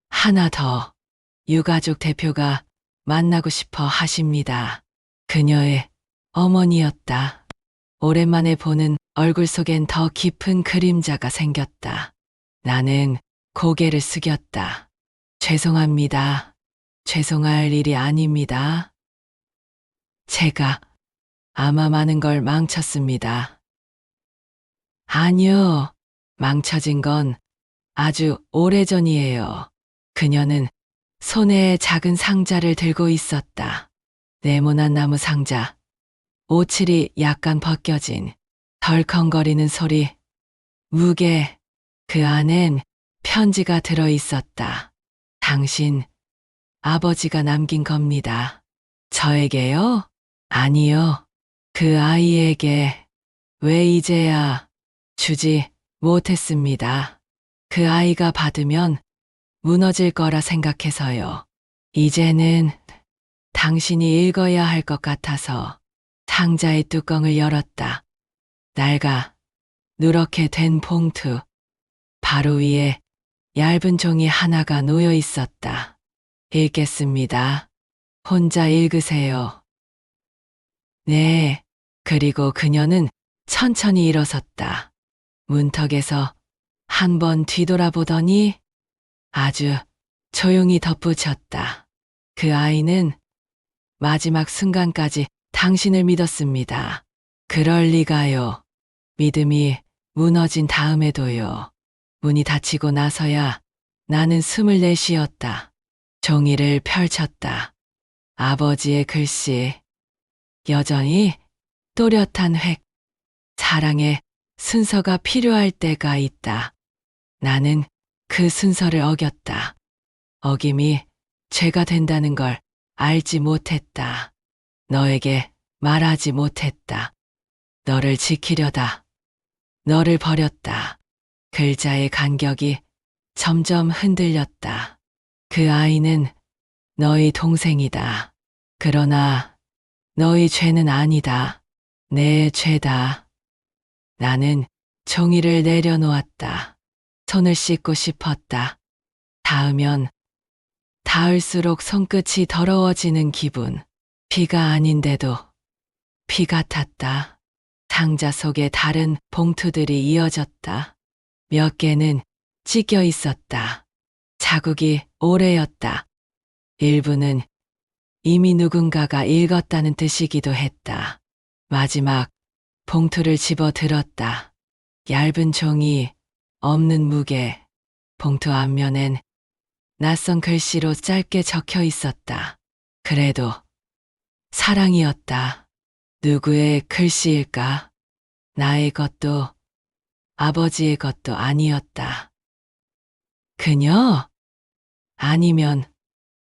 하나 더. 유가족 대표가 만나고 싶어 하십니다. 그녀의 어머니였다. 오랜만에 보는 얼굴 속엔 더 깊은 그림자가 생겼다. 나는 고개를 숙였다. 죄송합니다. 죄송할 일이 아닙니다. 제가 아마 많은 걸 망쳤습니다. 아니요. 망쳐진 건 아주 오래전이에요. 그녀는 손에 작은 상자를 들고 있었다. 네모난 나무 상자. 오칠이 약간 벗겨진 덜컹거리는 소리. 무게. 그 안엔 편지가 들어 있었다. 당신 아버지가 남긴 겁니다. 저에게요? 아니요. 그 아이에게. 왜 이제야 주지 못했습니다. 그 아이가 받으면 무너질 거라 생각해서요. 이제는 당신이 읽어야 할 것 같아서 상자의 뚜껑을 열었다. 낡아 누렇게 된 봉투. 바로 위에 얇은 종이 하나가 놓여 있었다. 읽겠습니다. 혼자 읽으세요. 네. 그리고 그녀는 천천히 일어섰다. 문턱에서 한번 뒤돌아보더니 아주 조용히 덧붙였다. 그 아이는 마지막 순간까지 당신을 믿었습니다. 그럴 리가요. 믿음이 무너진 다음에도요. 문이 닫히고 나서야 나는 숨을 내쉬었다. 종이를 펼쳤다. 아버지의 글씨. 여전히 또렷한 획. 사랑의 순서가 필요할 때가 있다. 나는 그 순서를 어겼다. 어김이 죄가 된다는 걸 알지 못했다. 너에게 말하지 못했다. 너를 지키려다. 너를 버렸다. 글자의 간격이 점점 흔들렸다. 그 아이는 너의 동생이다. 그러나 너의 죄는 아니다. 내 죄다. 나는 종이를 내려놓았다. 손을 씻고 싶었다. 닿으면 닿을수록 손끝이 더러워지는 기분. 피가 아닌데도 피 같았다. 상자 속에 다른 봉투들이 이어졌다. 몇 개는 찢겨 있었다. 자국이 오래였다. 일부는 이미 누군가가 읽었다는 뜻이기도 했다. 마지막 봉투를 집어 들었다. 얇은 종이, 없는 무게. 봉투 앞면엔 낯선 글씨로 짧게 적혀 있었다. 그래도 사랑이었다. 누구의 글씨일까? 나의 것도 아버지의 것도 아니었다. 그녀? 아니면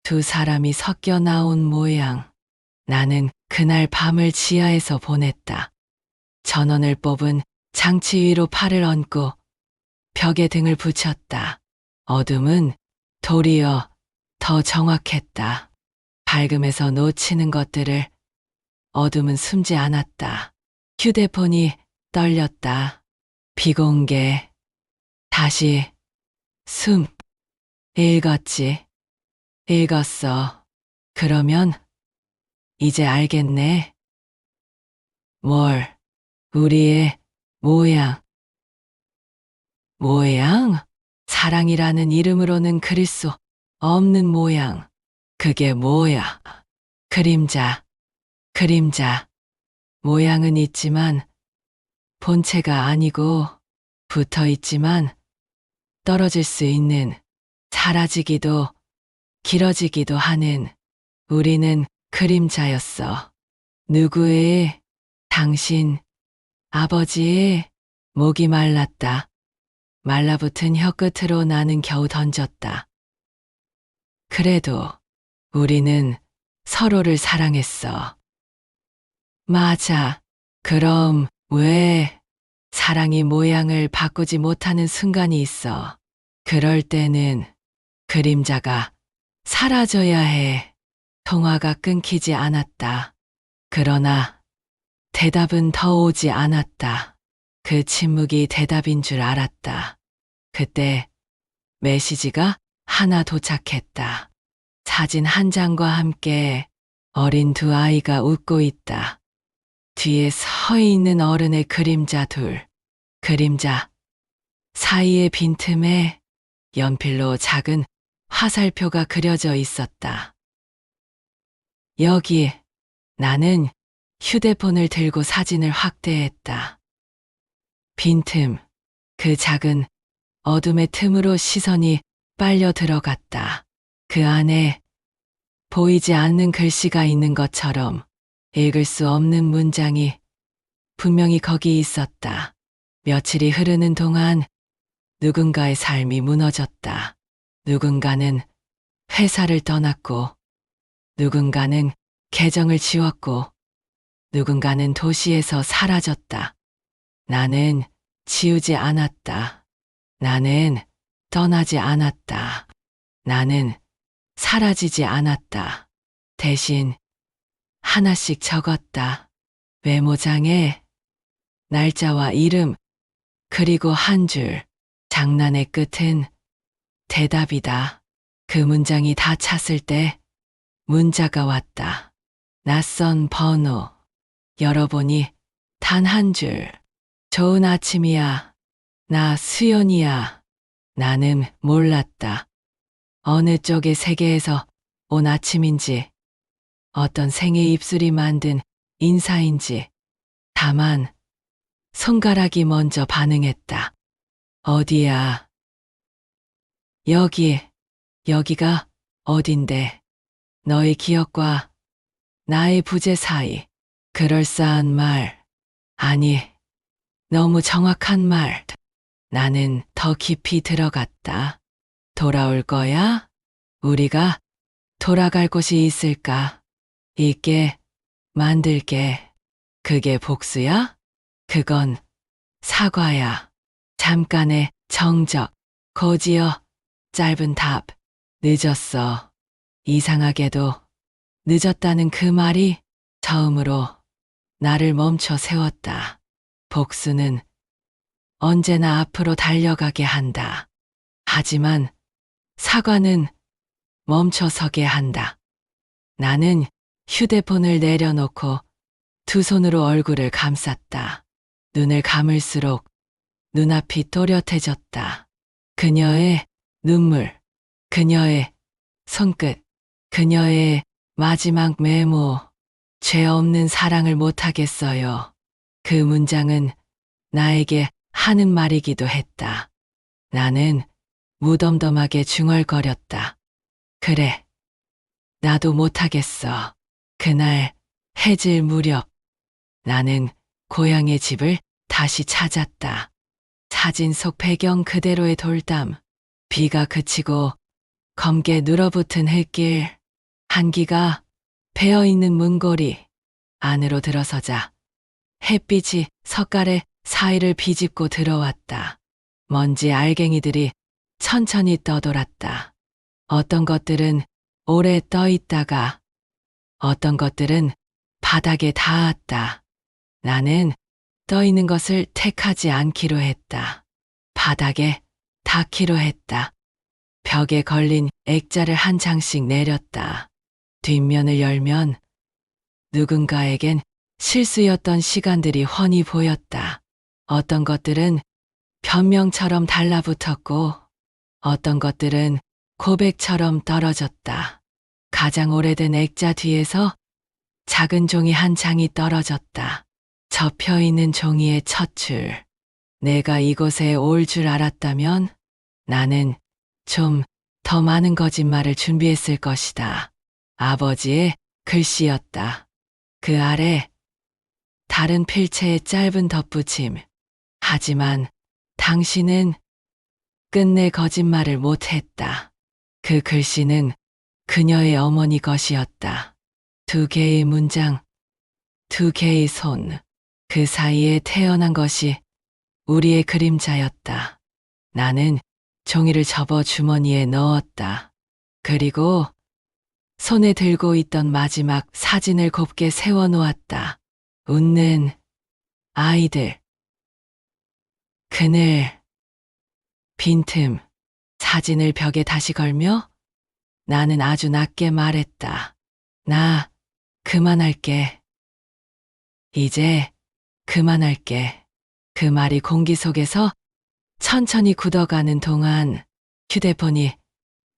두 사람이 섞여 나온 모양. 나는 그날 밤을 지하에서 보냈다. 전원을 뽑은 장치 위로 팔을 얹고 벽에 등을 붙였다. 어둠은 도리어 더 정확했다. 밝음에서 놓치는 것들을 어둠은 숨지 않았다. 휴대폰이 떨렸다. 비공개. 다시 숨. 읽었지. 읽었어. 그러면 이제 알겠네. 뭘? 우리의 모양. 모양? 사랑이라는 이름으로는 그릴 수 없는 모양. 그게 뭐야? 그림자. 그림자. 모양은 있지만 본체가 아니고 붙어 있지만 떨어질 수 있는, 사라지기도 길어지기도 하는. 우리는 그림자였어. 누구의? 당신, 아버지의. 목이 말랐다. 말라붙은 혀끝으로 나는 겨우 던졌다. 그래도 우리는 서로를 사랑했어. 맞아. 그럼 왜 사랑이 모양을 바꾸지 못하는 순간이 있어. 그럴 때는 그림자가 사라져야 해. 통화가 끊기지 않았다. 그러나 대답은 더 오지 않았다. 그 침묵이 대답인 줄 알았다. 그때 메시지가 하나 도착했다. 사진 한 장과 함께 어린 두 아이가 웃고 있다. 뒤에 서 있는 어른의 그림자 둘. 그림자 사이의 빈틈에 연필로 작은 화살표가 그려져 있었다. 여기. 나는 휴대폰을 들고 사진을 확대했다. 빈틈. 그 작은 어둠의 틈으로 시선이 빨려 들어갔다. 그 안에 보이지 않는 글씨가 있는 것처럼 읽을 수 없는 문장이 분명히 거기 있었다. 며칠이 흐르는 동안 누군가의 삶이 무너졌다. 누군가는 회사를 떠났고, 누군가는 계정을 지웠고, 누군가는 도시에서 사라졌다. 나는 지우지 않았다. 나는 떠나지 않았다. 나는 사라지지 않았다. 대신 하나씩 적었다. 메모장에 날짜와 이름, 그리고 한 줄. 장난의 끝은 대답이다. 그 문장이 다 찼을 때 문자가 왔다. 낯선 번호. 열어보니 단 한 줄. 좋은 아침이야. 나 수연이야. 나는 몰랐다. 어느 쪽의 세계에서 온 아침인지, 어떤 생의 입술이 만든 인사인지. 다만 손가락이 먼저 반응했다. 어디야? 여기가 어딘데? 너의 기억과 나의 부재 사이. 그럴싸한 말. 아니, 너무 정확한 말. 나는 더 깊이 들어갔다. 돌아올 거야? 우리가 돌아갈 곳이 있을까? 있게 만들게. 그게 복수야? 그건 사과야. 잠깐의 정적. 고지어. 짧은 답. 늦었어. 이상하게도 늦었다는 그 말이 처음으로 나를 멈춰 세웠다. 복수는 언제나 앞으로 달려가게 한다. 하지만 사과는 멈춰서게 한다. 나는 휴대폰을 내려놓고 두 손으로 얼굴을 감쌌다. 눈을 감을수록 눈앞이 또렷해졌다. 그녀의 눈물, 그녀의 손끝, 그녀의 마지막 메모. 죄 없는 사랑을 못하겠어요. 그 문장은 나에게 하는 말이기도 했다. 나는 무덤덤하게 중얼거렸다. 그래, 나도 못하겠어. 그날 해질 무렵 나는 고향의 집을 다시 찾았다. 사진 속 배경 그대로의 돌담, 비가 그치고 검게 눌어붙은 흙길, 한기가 베어있는 문고리. 안으로 들어서자 햇빛이 석갈의 사이를 비집고 들어왔다. 먼지 알갱이들이 천천히 떠돌았다. 어떤 것들은 오래 떠 있다가 어떤 것들은 바닥에 닿았다. 나는 떠 있는 것을 택하지 않기로 했다. 바닥에 닿기로 했다. 벽에 걸린 액자를 한 장씩 내렸다. 뒷면을 열면 누군가에겐 실수였던 시간들이 훤히 보였다. 어떤 것들은 변명처럼 달라붙었고 어떤 것들은 고백처럼 떨어졌다. 가장 오래된 액자 뒤에서 작은 종이 한 장이 떨어졌다. 접혀 있는 종이의 첫 줄. 내가 이곳에 올 줄 알았다면 나는 좀 더 많은 거짓말을 준비했을 것이다. 아버지의 글씨였다. 그 아래 다른 필체의 짧은 덧붙임. 하지만 당신은 끝내 거짓말을 못했다. 그 글씨는 그녀의 어머니 것이었다. 두 개의 문장, 두 개의 손. 그 사이에 태어난 것이 우리의 그림자였다. 나는 종이를 접어 주머니에 넣었다. 그리고 손에 들고 있던 마지막 사진을 곱게 세워놓았다. 웃는 아이들. 그늘. 빈틈. 사진을 벽에 다시 걸며 나는 아주 낮게 말했다. 나 그만할게. 이제 그만할게. 그 말이 공기 속에서 천천히 굳어가는 동안 휴대폰이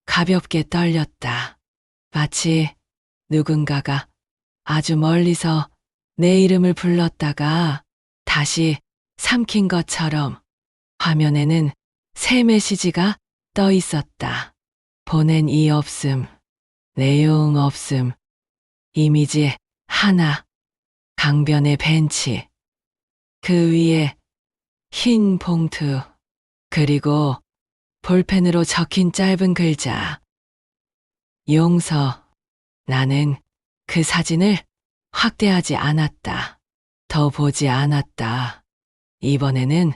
가볍게 떨렸다. 마치 누군가가 아주 멀리서 내 이름을 불렀다가 다시 삼킨 것처럼. 화면에는 새 메시지가 떠 있었다. 보낸 이 없음, 내용 없음, 이미지 하나, 강변의 벤치, 그 위에 흰 봉투. 그리고 볼펜으로 적힌 짧은 글자. 용서. 나는 그 사진을 확대하지 않았다. 더 보지 않았다. 이번에는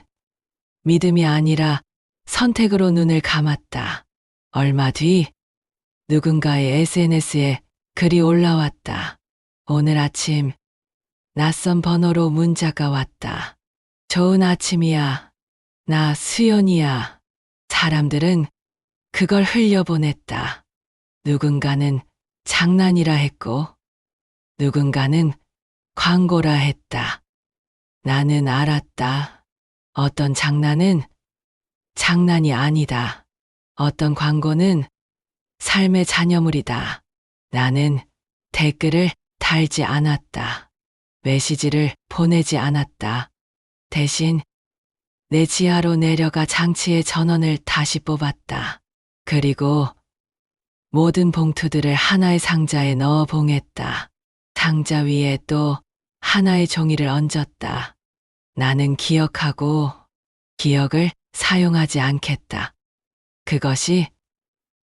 믿음이 아니라 선택으로 눈을 감았다. 얼마 뒤 누군가의 SNS에 글이 올라왔다. 오늘 아침 낯선 번호로 문자가 왔다. 좋은 아침이야. 나 수연이야. 사람들은 그걸 흘려보냈다. 누군가는 장난이라 했고, 누군가는 광고라 했다. 나는 알았다. 어떤 장난은 장난이 아니다. 어떤 광고는 삶의 잔여물이다. 나는 댓글을 달지 않았다. 메시지를 보내지 않았다. 대신 내 지하로 내려가 장치의 전원을 다시 뽑았다. 그리고 모든 봉투들을 하나의 상자에 넣어 봉했다. 상자 위에 또 하나의 종이를 얹었다. 나는 기억하고 기억을 사용하지 않겠다. 그것이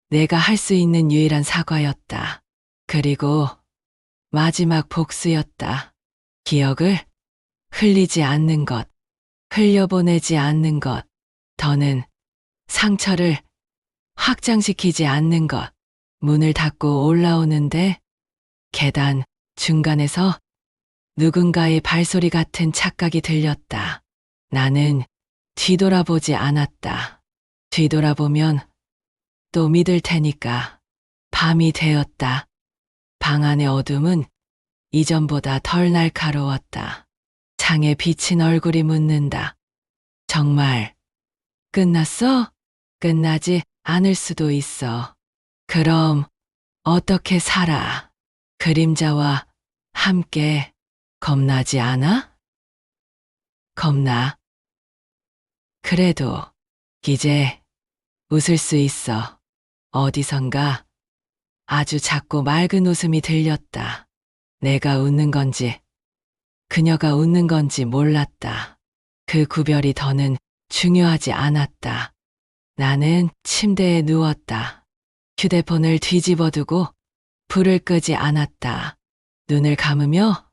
내가 할 수 있는 유일한 사과였다. 그리고 마지막 복수였다. 기억을 흘리지 않는 것, 흘려보내지 않는 것, 더는 상처를 확장시키지 않는 것. 문을 닫고 올라오는데 계단 중간에서 누군가의 발소리 같은 착각이 들렸다. 나는 뒤돌아보지 않았다. 뒤돌아보면 또 믿을 테니까. 밤이 되었다. 방 안의 어둠은 이전보다 덜 날카로웠다. 창에 비친 얼굴이 묻는다. 정말 끝났어? 끝나지 않을 수도 있어. 그럼 어떻게 살아? 그림자와 함께. 겁나지 않아? 겁나. 그래도 이제 웃을 수 있어. 어디선가 아주 작고 맑은 웃음이 들렸다. 내가 웃는 건지 그녀가 웃는 건지 몰랐다. 그 구별이 더는 중요하지 않았다. 나는 침대에 누웠다. 휴대폰을 뒤집어두고 불을 끄지 않았다. 눈을 감으며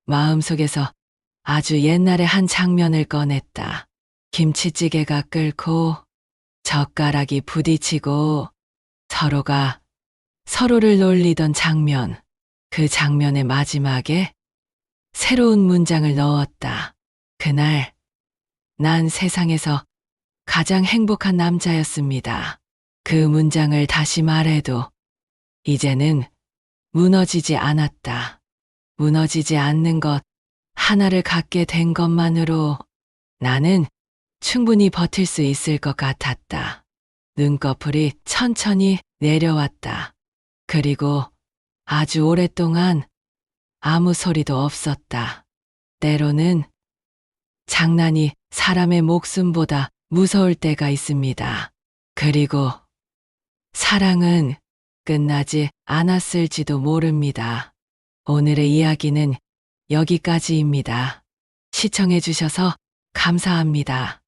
마음속에서 아주 옛날의 한 장면을 꺼냈다. 김치찌개가 끓고 젓가락이 부딪히고 서로가 서로를 놀리던 장면. 그 장면의 마지막에 새로운 문장을 넣었다. 그날 난 세상에서 가장 행복한 남자였습니다. 그 문장을 다시 말해도 이제는 무너지지 않았다. 무너지지 않는 것 하나를 갖게 된 것만으로 나는 충분히 버틸 수 있을 것 같았다. 눈꺼풀이 천천히 내려왔다. 그리고 아주 오랫동안 아무 소리도 없었다. 때로는 장난이 사람의 목숨보다 무서울 때가 있습니다. 그리고 사랑은 끝나지 않았을지도 모릅니다. 오늘의 이야기는 여기까지입니다. 시청해 주셔서 감사합니다.